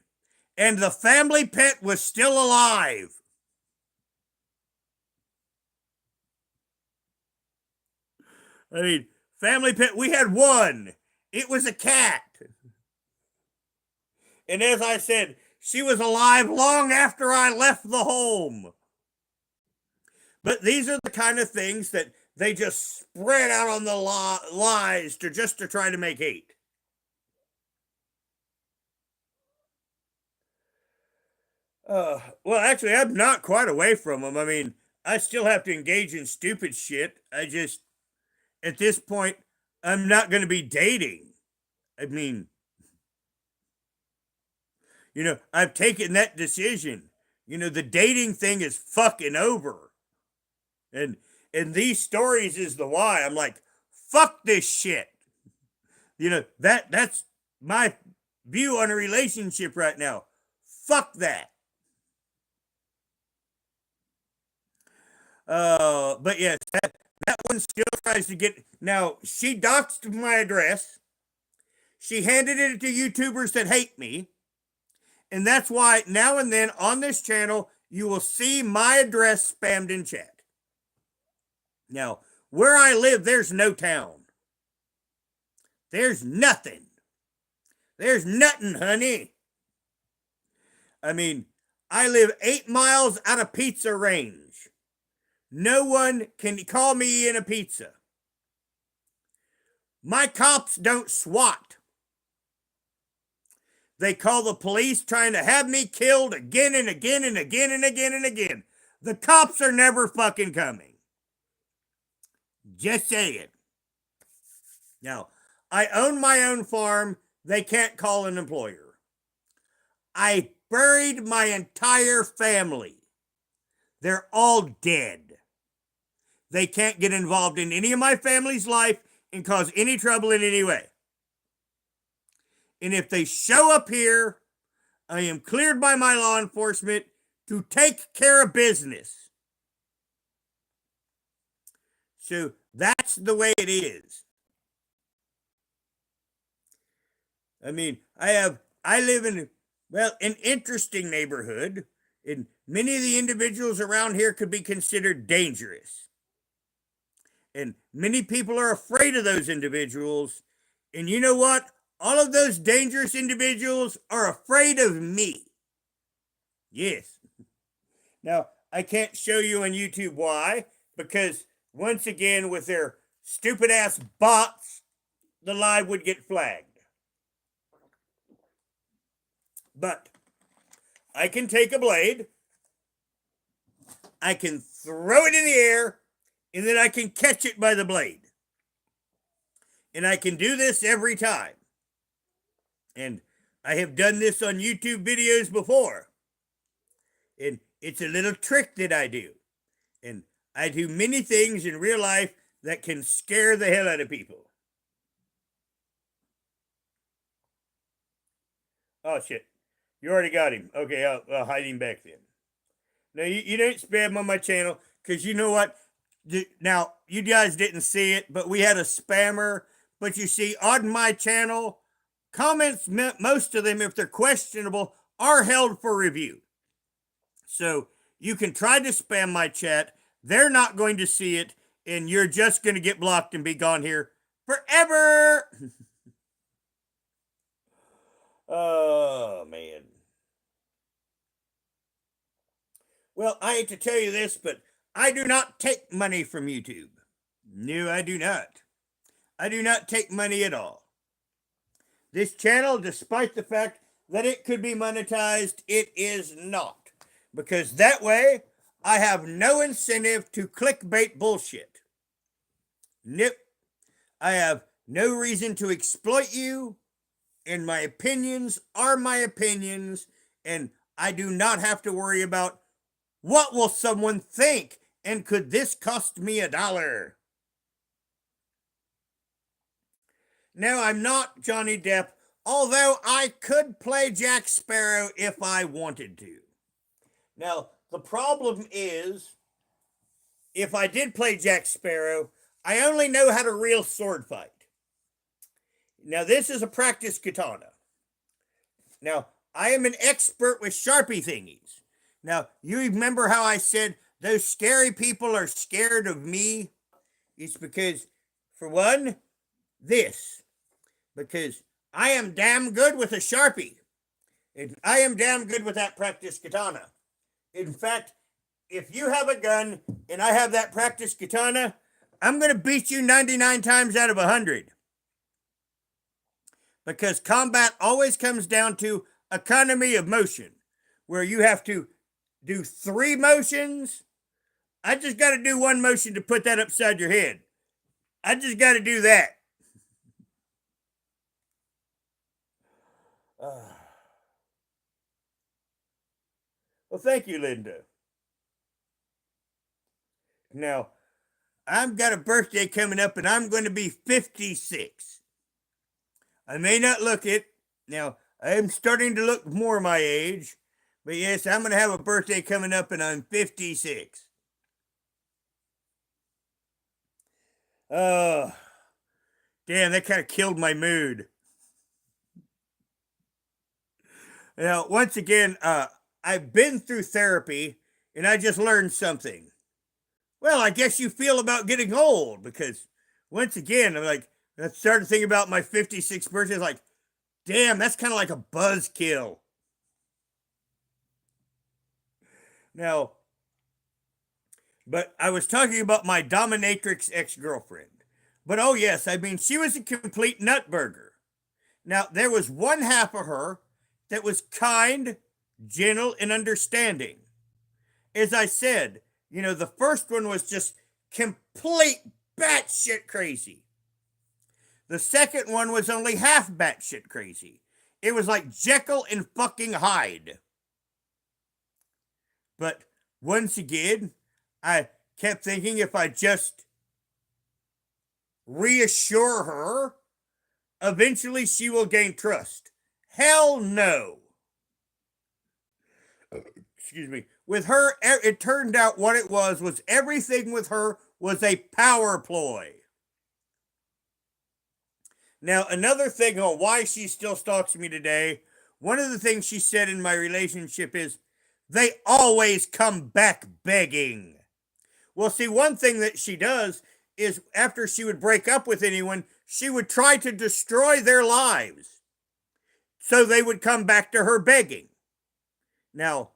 and the family pet was still alive. I mean, family pet, we had one. It was a cat. And as I said, she was alive long after I left the home. But these are the kind of things that they just spread out on the lies to try to make hate. Well, actually, I'm not quite away from them. I mean, I still have to engage in stupid shit. At this point, I'm not going to be dating. I mean, I've taken that decision. The dating thing is fucking over. And these stories is the why. I'm like, fuck this shit. That's my view on a relationship right now. Fuck that. But yes, that one still tries to get. Now, she doxed my address. She handed it to YouTubers that hate me. And that's why now and then on this channel, you will see my address spammed in chat. Now, where I live, there's no town. There's nothing. There's nothing, honey. I mean, I live 8 miles out of pizza range. No one can call me in a pizza. My cops don't SWAT. They call the police trying to have me killed again and again and again and again and again. The cops are never fucking coming. Just saying. Now, I own my own farm. They can't call an employer. I buried my entire family. They're all dead. They can't get involved in any of my family's life and cause any trouble in any way. And if they show up here, I am cleared by my law enforcement to take care of business. So that's the way it is. I mean, I live in, well, an interesting neighborhood, and many of the individuals around here could be considered dangerous. And many people are afraid of those individuals. And you know what? All of those dangerous individuals are afraid of me. Yes. Now, I can't show you on YouTube why, because once again, with their stupid ass bots, the live would get flagged. But I can take a blade, I can throw it in the air, and then I can catch it by the blade. And I can do this every time. And I have done this on YouTube videos before. And it's a little trick that I do. And I do many things in real life that can scare the hell out of people. Oh, shit. You already got him. Okay, I'll hide him back then. Now, you don't spam on my channel, because you know what? Now, you guys didn't see it, but we had a spammer. But you see, on my channel, comments, most of them, if they're questionable, are held for review. So you can try to spam my chat. They're not going to see it, and you're just going to get blocked and be gone here forever. Oh, man. Well, I hate to tell you this, but I do not take money from YouTube. No, I do not. I do not take money at all. This channel, despite the fact that it could be monetized, it is not. Because that way, I have no incentive to clickbait bullshit. Nope. I have no reason to exploit you, and my opinions are my opinions, and I do not have to worry about what will someone think, and could this cost me $1? Now, I'm not Johnny Depp, although I could play Jack Sparrow if I wanted to. Now, the problem is, if I did play Jack Sparrow, I only know how to real sword fight. Now, this is a practice katana. Now, I am an expert with Sharpie thingies. Now, you remember how I said those scary people are scared of me? It's because, for one, this. Because I am damn good with a Sharpie. And I am damn good with that practice katana. In fact, if you have a gun and I have that practice katana, I'm going to beat you 99 times out of 100. Because combat always comes down to economy of motion, where you have to do 3 motions. I just got to do 1 motion to put that upside your head. I just got to do that. Well, thank you, Linda. Now, I've got a birthday coming up, and I'm going to be 56. I may not look it. Now, I'm starting to look more my age. But yes, I'm going to have a birthday coming up, and I'm 56. Oh, damn, that kind of killed my mood. Now, once again, I've been through therapy, and I just learned something. Well, I guess you feel about getting old, because once again, I started thinking about my 56th birthday. It's like, damn, that's kind of like a buzzkill. Now, but I was talking about my dominatrix ex-girlfriend. But oh yes, I mean, she was a complete nutburger. Now, there was one half of her that was kind, gentle, and understanding. As I said, the first one was just complete batshit crazy. The second one was only half batshit crazy. It was like Jekyll and fucking Hyde. But once again, I kept thinking if I just reassure her, eventually she will gain trust. Hell no. Excuse me. With her, it turned out what it was everything with her was a power ploy. Now, another thing on why she still stalks me today, one of the things she said in my relationship is, they always come back begging. Well, see, one thing that she does is after she would break up with anyone, she would try to destroy their lives so they would come back to her begging. Now,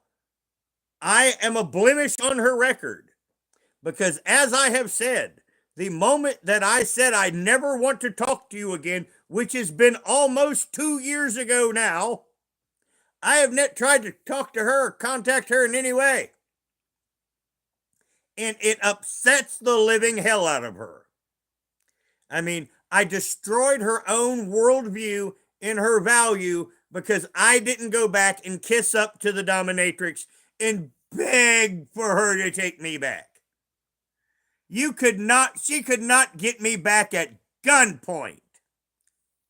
I am a blemish on her record because, as I have said, the moment that I said I never want to talk to you again, which has been almost 2 years ago now, I have not tried to talk to her or contact her in any way. And it upsets the living hell out of her. I mean, I destroyed her own worldview and her value because I didn't go back and kiss up to the dominatrix and beg for her to take me back. She could not get me back at gunpoint.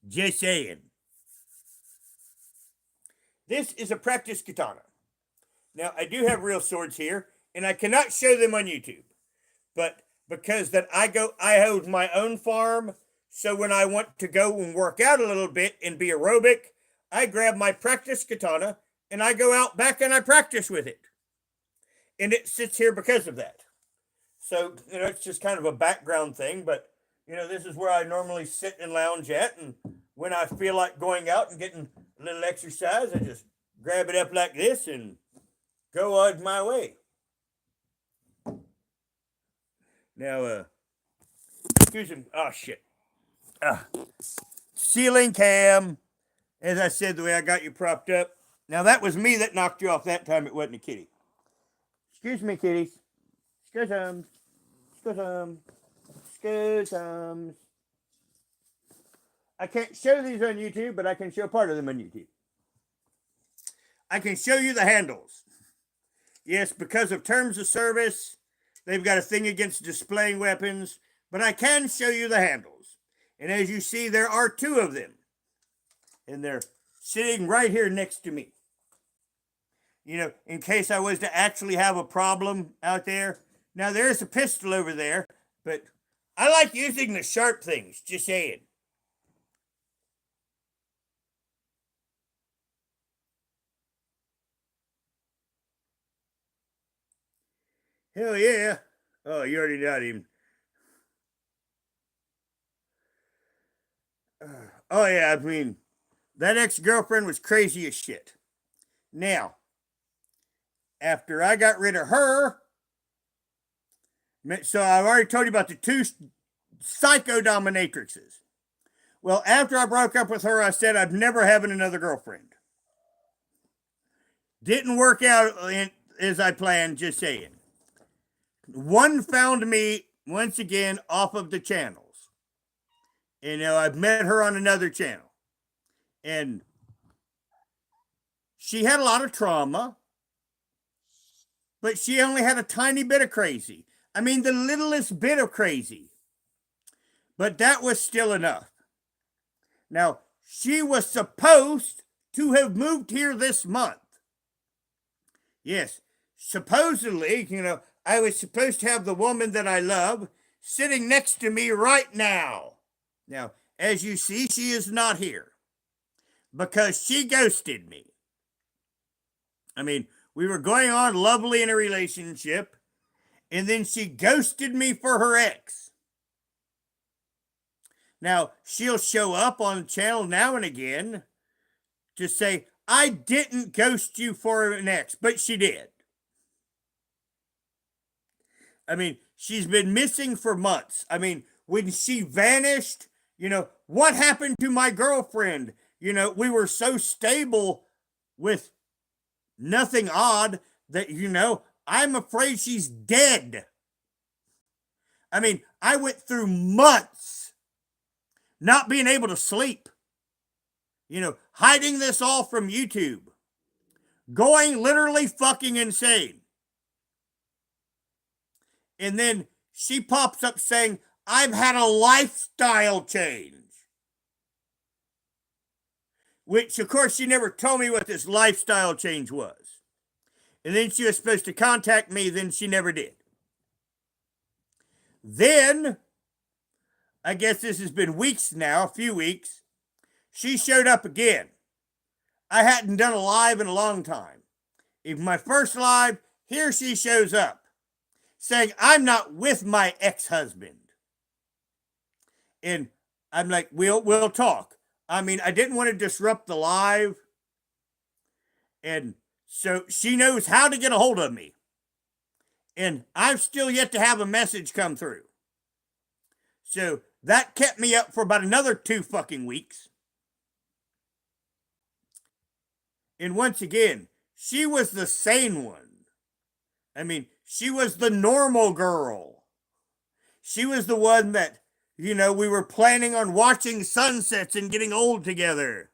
Just saying. This is a practice katana. Now, I do have real swords here, and I cannot show them on YouTube. But because that I hold my own farm, so when I want to go and work out a little bit and be aerobic, I grab my practice katana and I go out back and I practice with it. And it sits here because of that. So, it's just kind of a background thing, but, this is where I normally sit and lounge at. And when I feel like going out and getting a little exercise, I just grab it up like this and go on my way. Now, excuse me. Oh, shit. Ceiling cam. As I said, the way I got you propped up. Now, that was me that knocked you off that time. It wasn't a kitty. Excuse me, kitties. Excuse them. I can't show these on YouTube, but I can show part of them on YouTube. I can show you the handles. Yes, because of terms of service, they've got a thing against displaying weapons, but I can show you the handles. And as you see, there are 2 of them. And they're sitting right here next to me. In case I was to actually have a problem out there. Now, there's a pistol over there, but I like using the sharp things, just saying. Hell yeah. Oh, you already got him. Oh, yeah, I mean, that ex-girlfriend was crazy as shit. Now, after I got rid of her, so I've already told you about the 2 psycho dominatrixes. Well, after I broke up with her, I said I'd never having another girlfriend. Didn't work out as I planned, just saying. One found me once again off of the channels. I've met her on another channel. And she had a lot of trauma, but she only had a tiny bit of crazy. I mean, the littlest bit of crazy. But that was still enough. Now, she was supposed to have moved here this month. Yes, supposedly, I was supposed to have the woman that I love sitting next to me right now. Now, as you see, she is not here because she ghosted me. I mean, we were going on lovely in a relationship, and then she ghosted me for her ex. Now, she'll show up on the channel now and again to say, I didn't ghost you for an ex, but she did. I mean, she's been missing for months. I mean, when she vanished, what happened to my girlfriend? We were so stable with nothing odd that, I'm afraid she's dead. I mean, I went through months not being able to sleep, hiding this all from YouTube, going literally fucking insane. And then she pops up saying, I've had a lifestyle change. which of course she never told me what this lifestyle change was. And then she was supposed to contact me, then she never did. Then, I guess this has been weeks now, a few weeks, she showed up again. I hadn't done a live in a long time. Even my first live, here she shows up, saying I'm not with my ex-husband. And I'm like, we'll talk. I mean, I didn't want to disrupt the live. And so she knows how to get a hold of me. And I've still yet to have a message come through. So that kept me up for about another 2 fucking weeks. And once again, she was the sane one. I mean, she was the normal girl. She was the one that, you know, we were planning on watching sunsets and getting old together.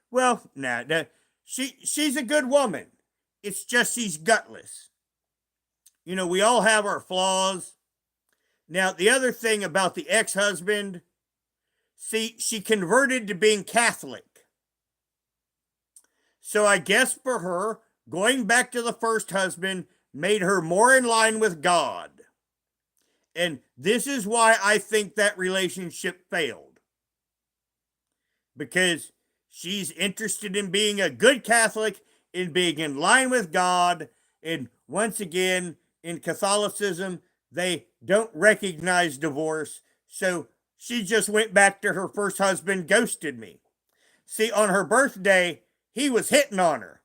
Well, nah, she's a good woman. It's just she's gutless. You know, we all have our flaws. Now, the other thing about the ex-husband, see, she converted to being Catholic. So I guess for her, going back to the first husband made her more in line with God. And this is why I think that relationship failed. Because she's interested in being a good Catholic, in being in line with God. And once again, in Catholicism, they don't recognize divorce. So she just went back to her first husband, ghosted me. See, on her birthday, he was hitting on her.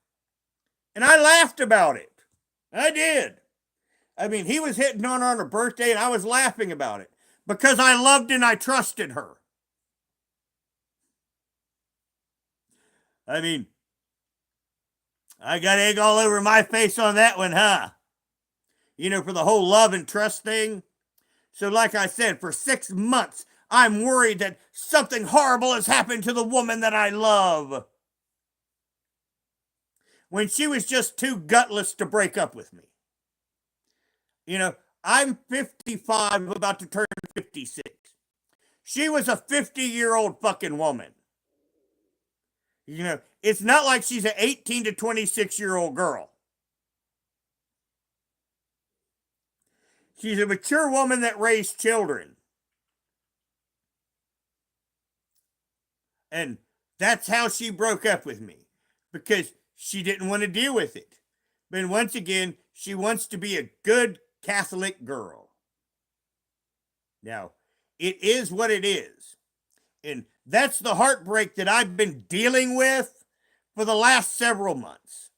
And I laughed about it. I did. I mean, he was hitting on her birthday, and I was laughing about it because I loved and I trusted her. I mean, I got egg all over my face on that one, huh? You know, for the whole love and trust thing. So like I said, for 6 months, I'm worried that something horrible has happened to the woman that I love. When she was just too gutless to break up with me. You know, I'm 55, about to turn 56. She was a 50-year-old fucking woman. You know, it's not like she's an 18 to 26-year-old girl. She's a mature woman that raised children. And that's how she broke up with me. Because she didn't want to deal with it. But once again, she wants to be a good Catholic girl. Now, it is what it is. And that's the heartbreak that I've been dealing with for the last several months.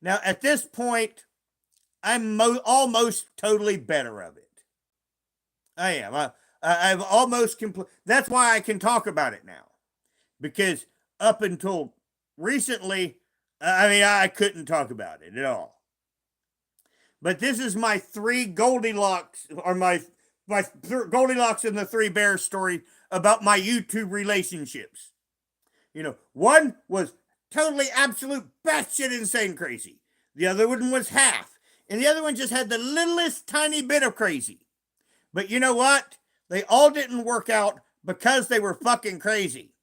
Now, at this point, I'm almost totally better of it. I am. I've almost that's why I can talk about it now. Because up until recently, I mean, I couldn't talk about it at all. But this is my 3 Goldilocks, or my Goldilocks and the 3 Bears story about my YouTube relationships. You know, one was totally, absolute, batshit insane crazy. The other one was half. And the other one just had the littlest tiny bit of crazy. But you know what? They all didn't work out because they were fucking crazy.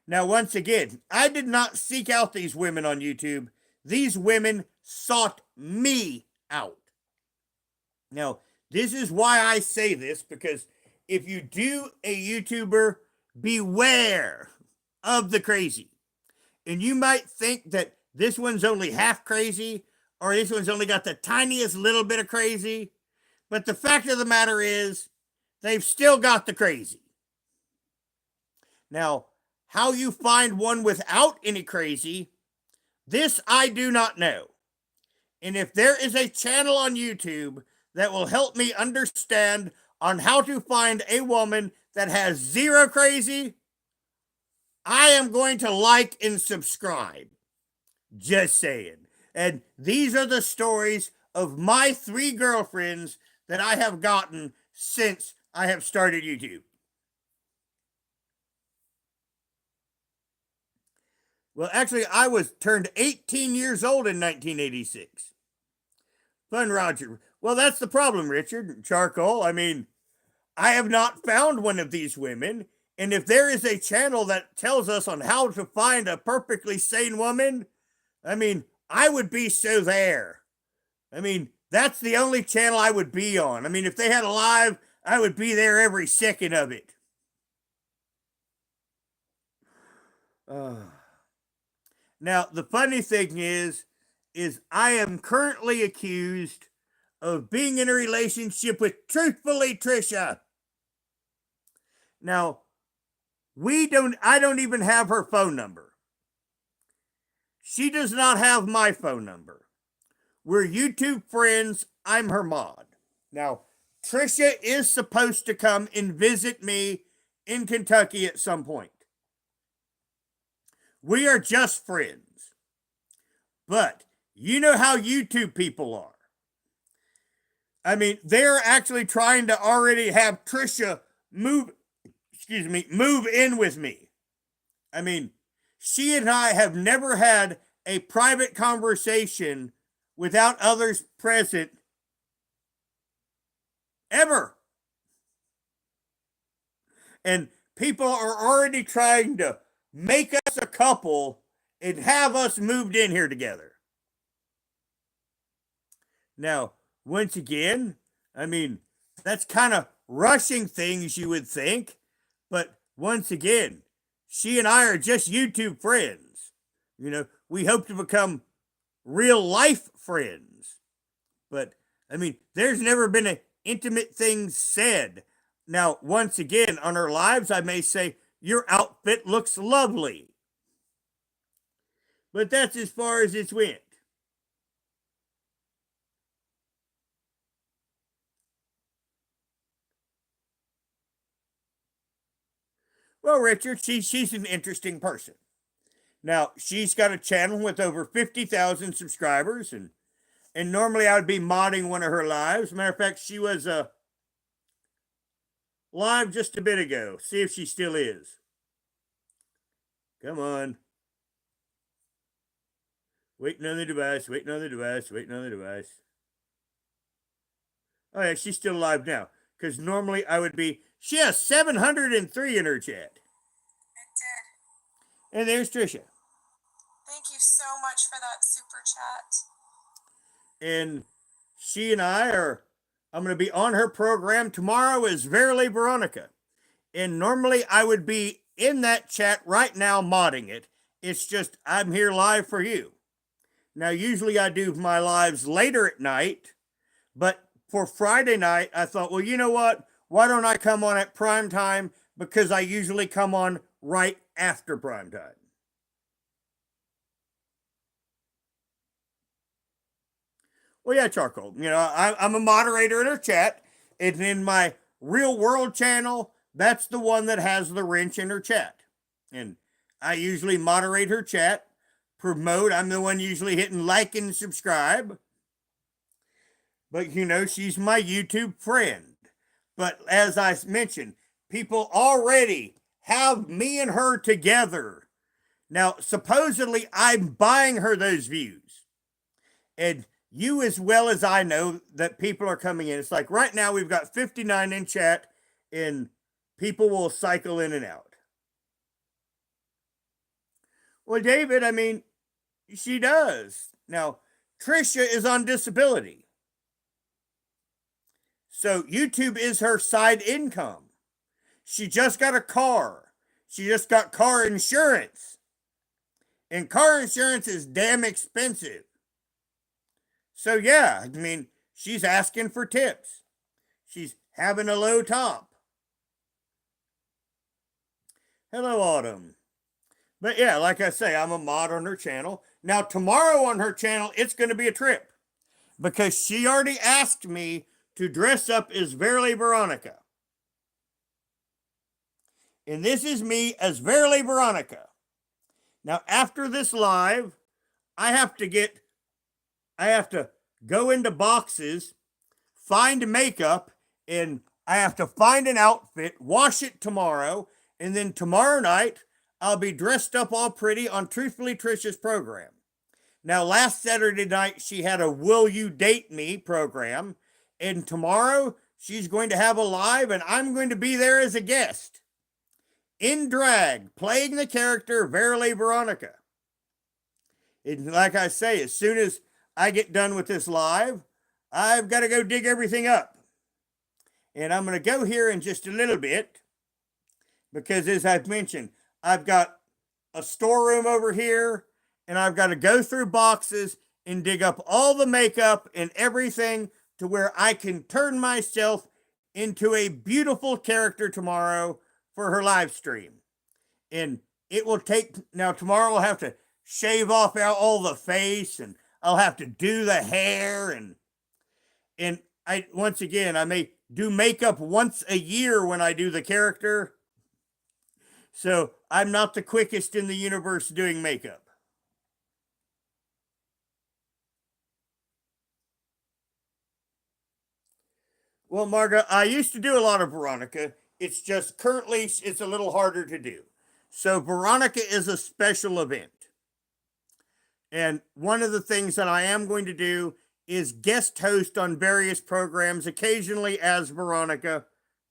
Now, once again, I did not seek out these women on YouTube. These women sought me out. Now, this is why I say this, because if you do a YouTuber, beware of the crazy. And you might think that this one's only half crazy, or this one's only got the tiniest little bit of crazy. But the fact of the matter is, they've still got the crazy. Now, how you find one without any crazy, this I do not know. And if there is a channel on YouTube that will help me understand on how to find a woman that has 0 crazy, I am going to like and subscribe. Just saying. And these are the stories of my 3 girlfriends that I have gotten since I have started YouTube. Well, actually, I was turned 18 years old in 1986. Fun, Roger. Well, that's the problem, Richard. Charcoal. I mean, I have not found one of these women. And if there is a channel that tells us on how to find a perfectly sane woman, I mean, I would be so there. I mean, that's the only channel I would be on. I mean, if they had a live, I would be there every second of it. Now, the funny thing is I am currently accused of being in a relationship with Truthfully Trisha. Now, I don't even have her phone number. She does not have my phone number. We're YouTube friends. I'm her mod. Now, Trisha is supposed to come and visit me in Kentucky at some point. We are just friends. But you know how YouTube people are. I mean, they're actually trying to already have Trisha move in with me. I mean, she and I have never had a private conversation without others present ever. And people are already trying to make us a couple and have us moved in here together. Now, once again, I mean, that's kind of rushing things, you would think. But once again, she and I are just YouTube friends. You know, we hope to become real life friends. But, I mean, there's never been an intimate thing said. Now, once again, on our lives, I may say, your outfit looks lovely. But that's as far as it's went. Well, Richard, she's an interesting person. Now, she's got a channel with over 50,000 subscribers, and normally I would be modding one of her lives. Matter of fact, she was live just a bit ago. See if she still is. Come on. Waiting on the device, waiting on the device, waiting on the device. Oh, yeah, she's still live now. Because normally I would be. She has 703 in her chat. It did. And there's Trisha. Thank you so much for that super chat. And she and I'm going to be on her program. Tomorrow is Verily Veronica. And normally I would be in that chat right now modding it. It's just I'm here live for you. Now, usually I do my lives later at night. But for Friday night, I thought, well, you know what? Why don't I come on at prime time? Because I usually come on right after prime time. Well, yeah, Charcoal. You know, I'm a moderator in her chat. And in my real world channel, that's the one that has the wrench in her chat. And I usually moderate her chat, promote. I'm the one usually hitting like and subscribe. But, you know, she's my YouTube friend. But as I mentioned, people already have me and her together. Now, supposedly, I'm buying her those views. And you, as well as I know, that people are coming in. It's like right now we've got 59 in chat, and people will cycle in and out. Well, David, I mean, she does. Now, Trisha is on disability. So YouTube is her side income. She just got a car. She just got car insurance. And car insurance is damn expensive. So yeah, I mean, she's asking for tips. She's having a low top. Hello, Autumn. But yeah, like I say, I'm a mod on her channel. Now, tomorrow on her channel, it's going to be a trip. Because she already asked me to dress up as Verily Veronica. And this is me as Verily Veronica. Now, after this live, I have to go into boxes, find makeup, and I have to find an outfit, wash it tomorrow, and then tomorrow night, I'll be dressed up all pretty on Truthfully Trisha's program. Now, last Saturday night, she had a Will You Date Me program, and tomorrow, she's going to have a live, and I'm going to be there as a guest. in drag, playing the character Verily Veronica. And like I say, as soon as I get done with this live, I've got to go dig everything up. And I'm going to go here in just a little bit because, as I've mentioned, I've got a storeroom over here and I've got to go through boxes and dig up all the makeup and everything to where I can turn myself into a beautiful character tomorrow for her live stream. And it will take, now tomorrow I'll have to shave off all the face and I'll have to do the hair and once again, I may do makeup once a year when I do the character. So I'm not the quickest in the universe doing makeup. Well, Marga, I used to do a lot of Veronica. It's just currently it's a little harder to do. So Veronica is a special event. And one of the things that I am going to do is guest host on various programs, occasionally as Veronica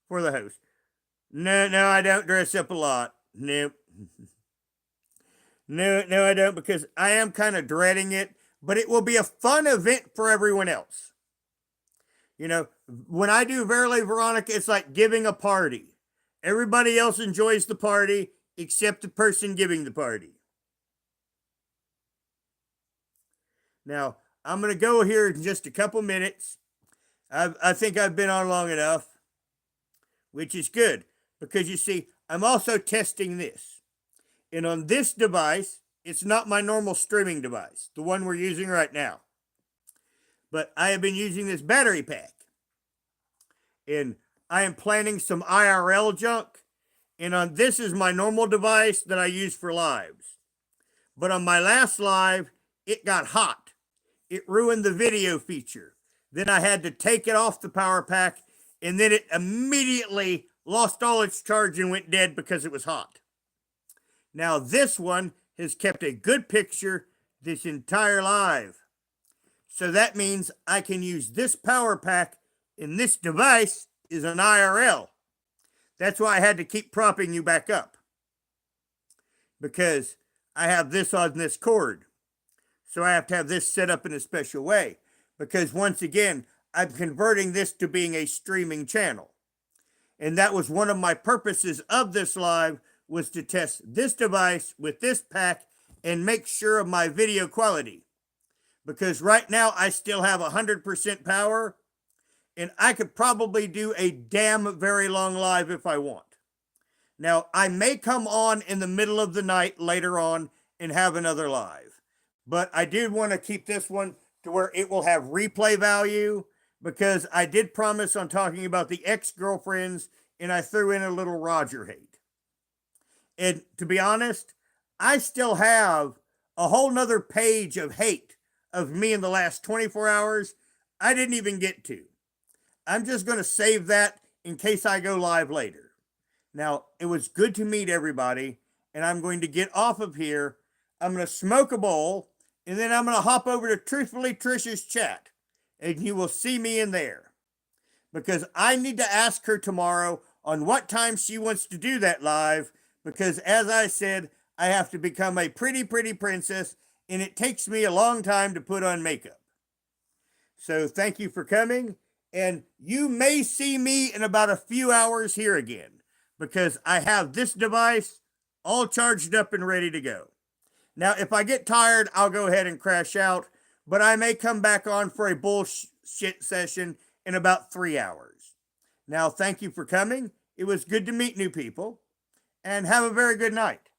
for the host. No, I don't dress up a lot. Nope. No, I don't, because I am kind of dreading it, but it will be a fun event for everyone else. You know, when I do Verily Veronica, it's like giving a party. Everybody else enjoys the party except the person giving the party. Now, I'm going to go here in just a couple minutes. I think I've been on long enough, which is good because you see, I'm also testing this. And on this device, it's not my normal streaming device, the one we're using right now. But I have been using this battery pack. And I am planning some IRL junk. And on this is my normal device that I use for lives. But on my last live, it got hot. It ruined the video feature. Then I had to take it off the power pack, and then it immediately lost all its charge and went dead because it was hot. Now this one has kept a good picture this entire live. So that means I can use this power pack, and this device is an IRL. That's why I had to keep propping you back up, because I have this on this cord. So I have to have this set up in a special way, because once again, I'm converting this to being a streaming channel. And that was one of my purposes of this live, was to test this device with this pack and make sure of my video quality. Because right now I still have 100% power, and I could probably do a damn very long live if I want. Now, I may come on in the middle of the night later on and have another live. But I did want to keep this one to where it will have replay value, because I did promise on talking about the ex-girlfriends, and I threw in a little Roger hate. And to be honest, I still have a whole nother page of hate of me in the last 24 hours I didn't even get to. I'm just going to save that in case I go live later. Now, it was good to meet everybody, and I'm going to get off of here. I'm going to smoke a bowl, and then I'm going to hop over to Truthfully Trish's chat, and you will see me in there. Because I need to ask her tomorrow on what time she wants to do that live, because as I said, I have to become a pretty princess, and it takes me a long time to put on makeup. So thank you for coming, and you may see me in about a few hours here again, because I have this device all charged up and ready to go. Now, if I get tired, I'll go ahead and crash out, but I may come back on for a bullshit session in about 3 hours. Now, thank you for coming. It was good to meet new people, and have a very good night.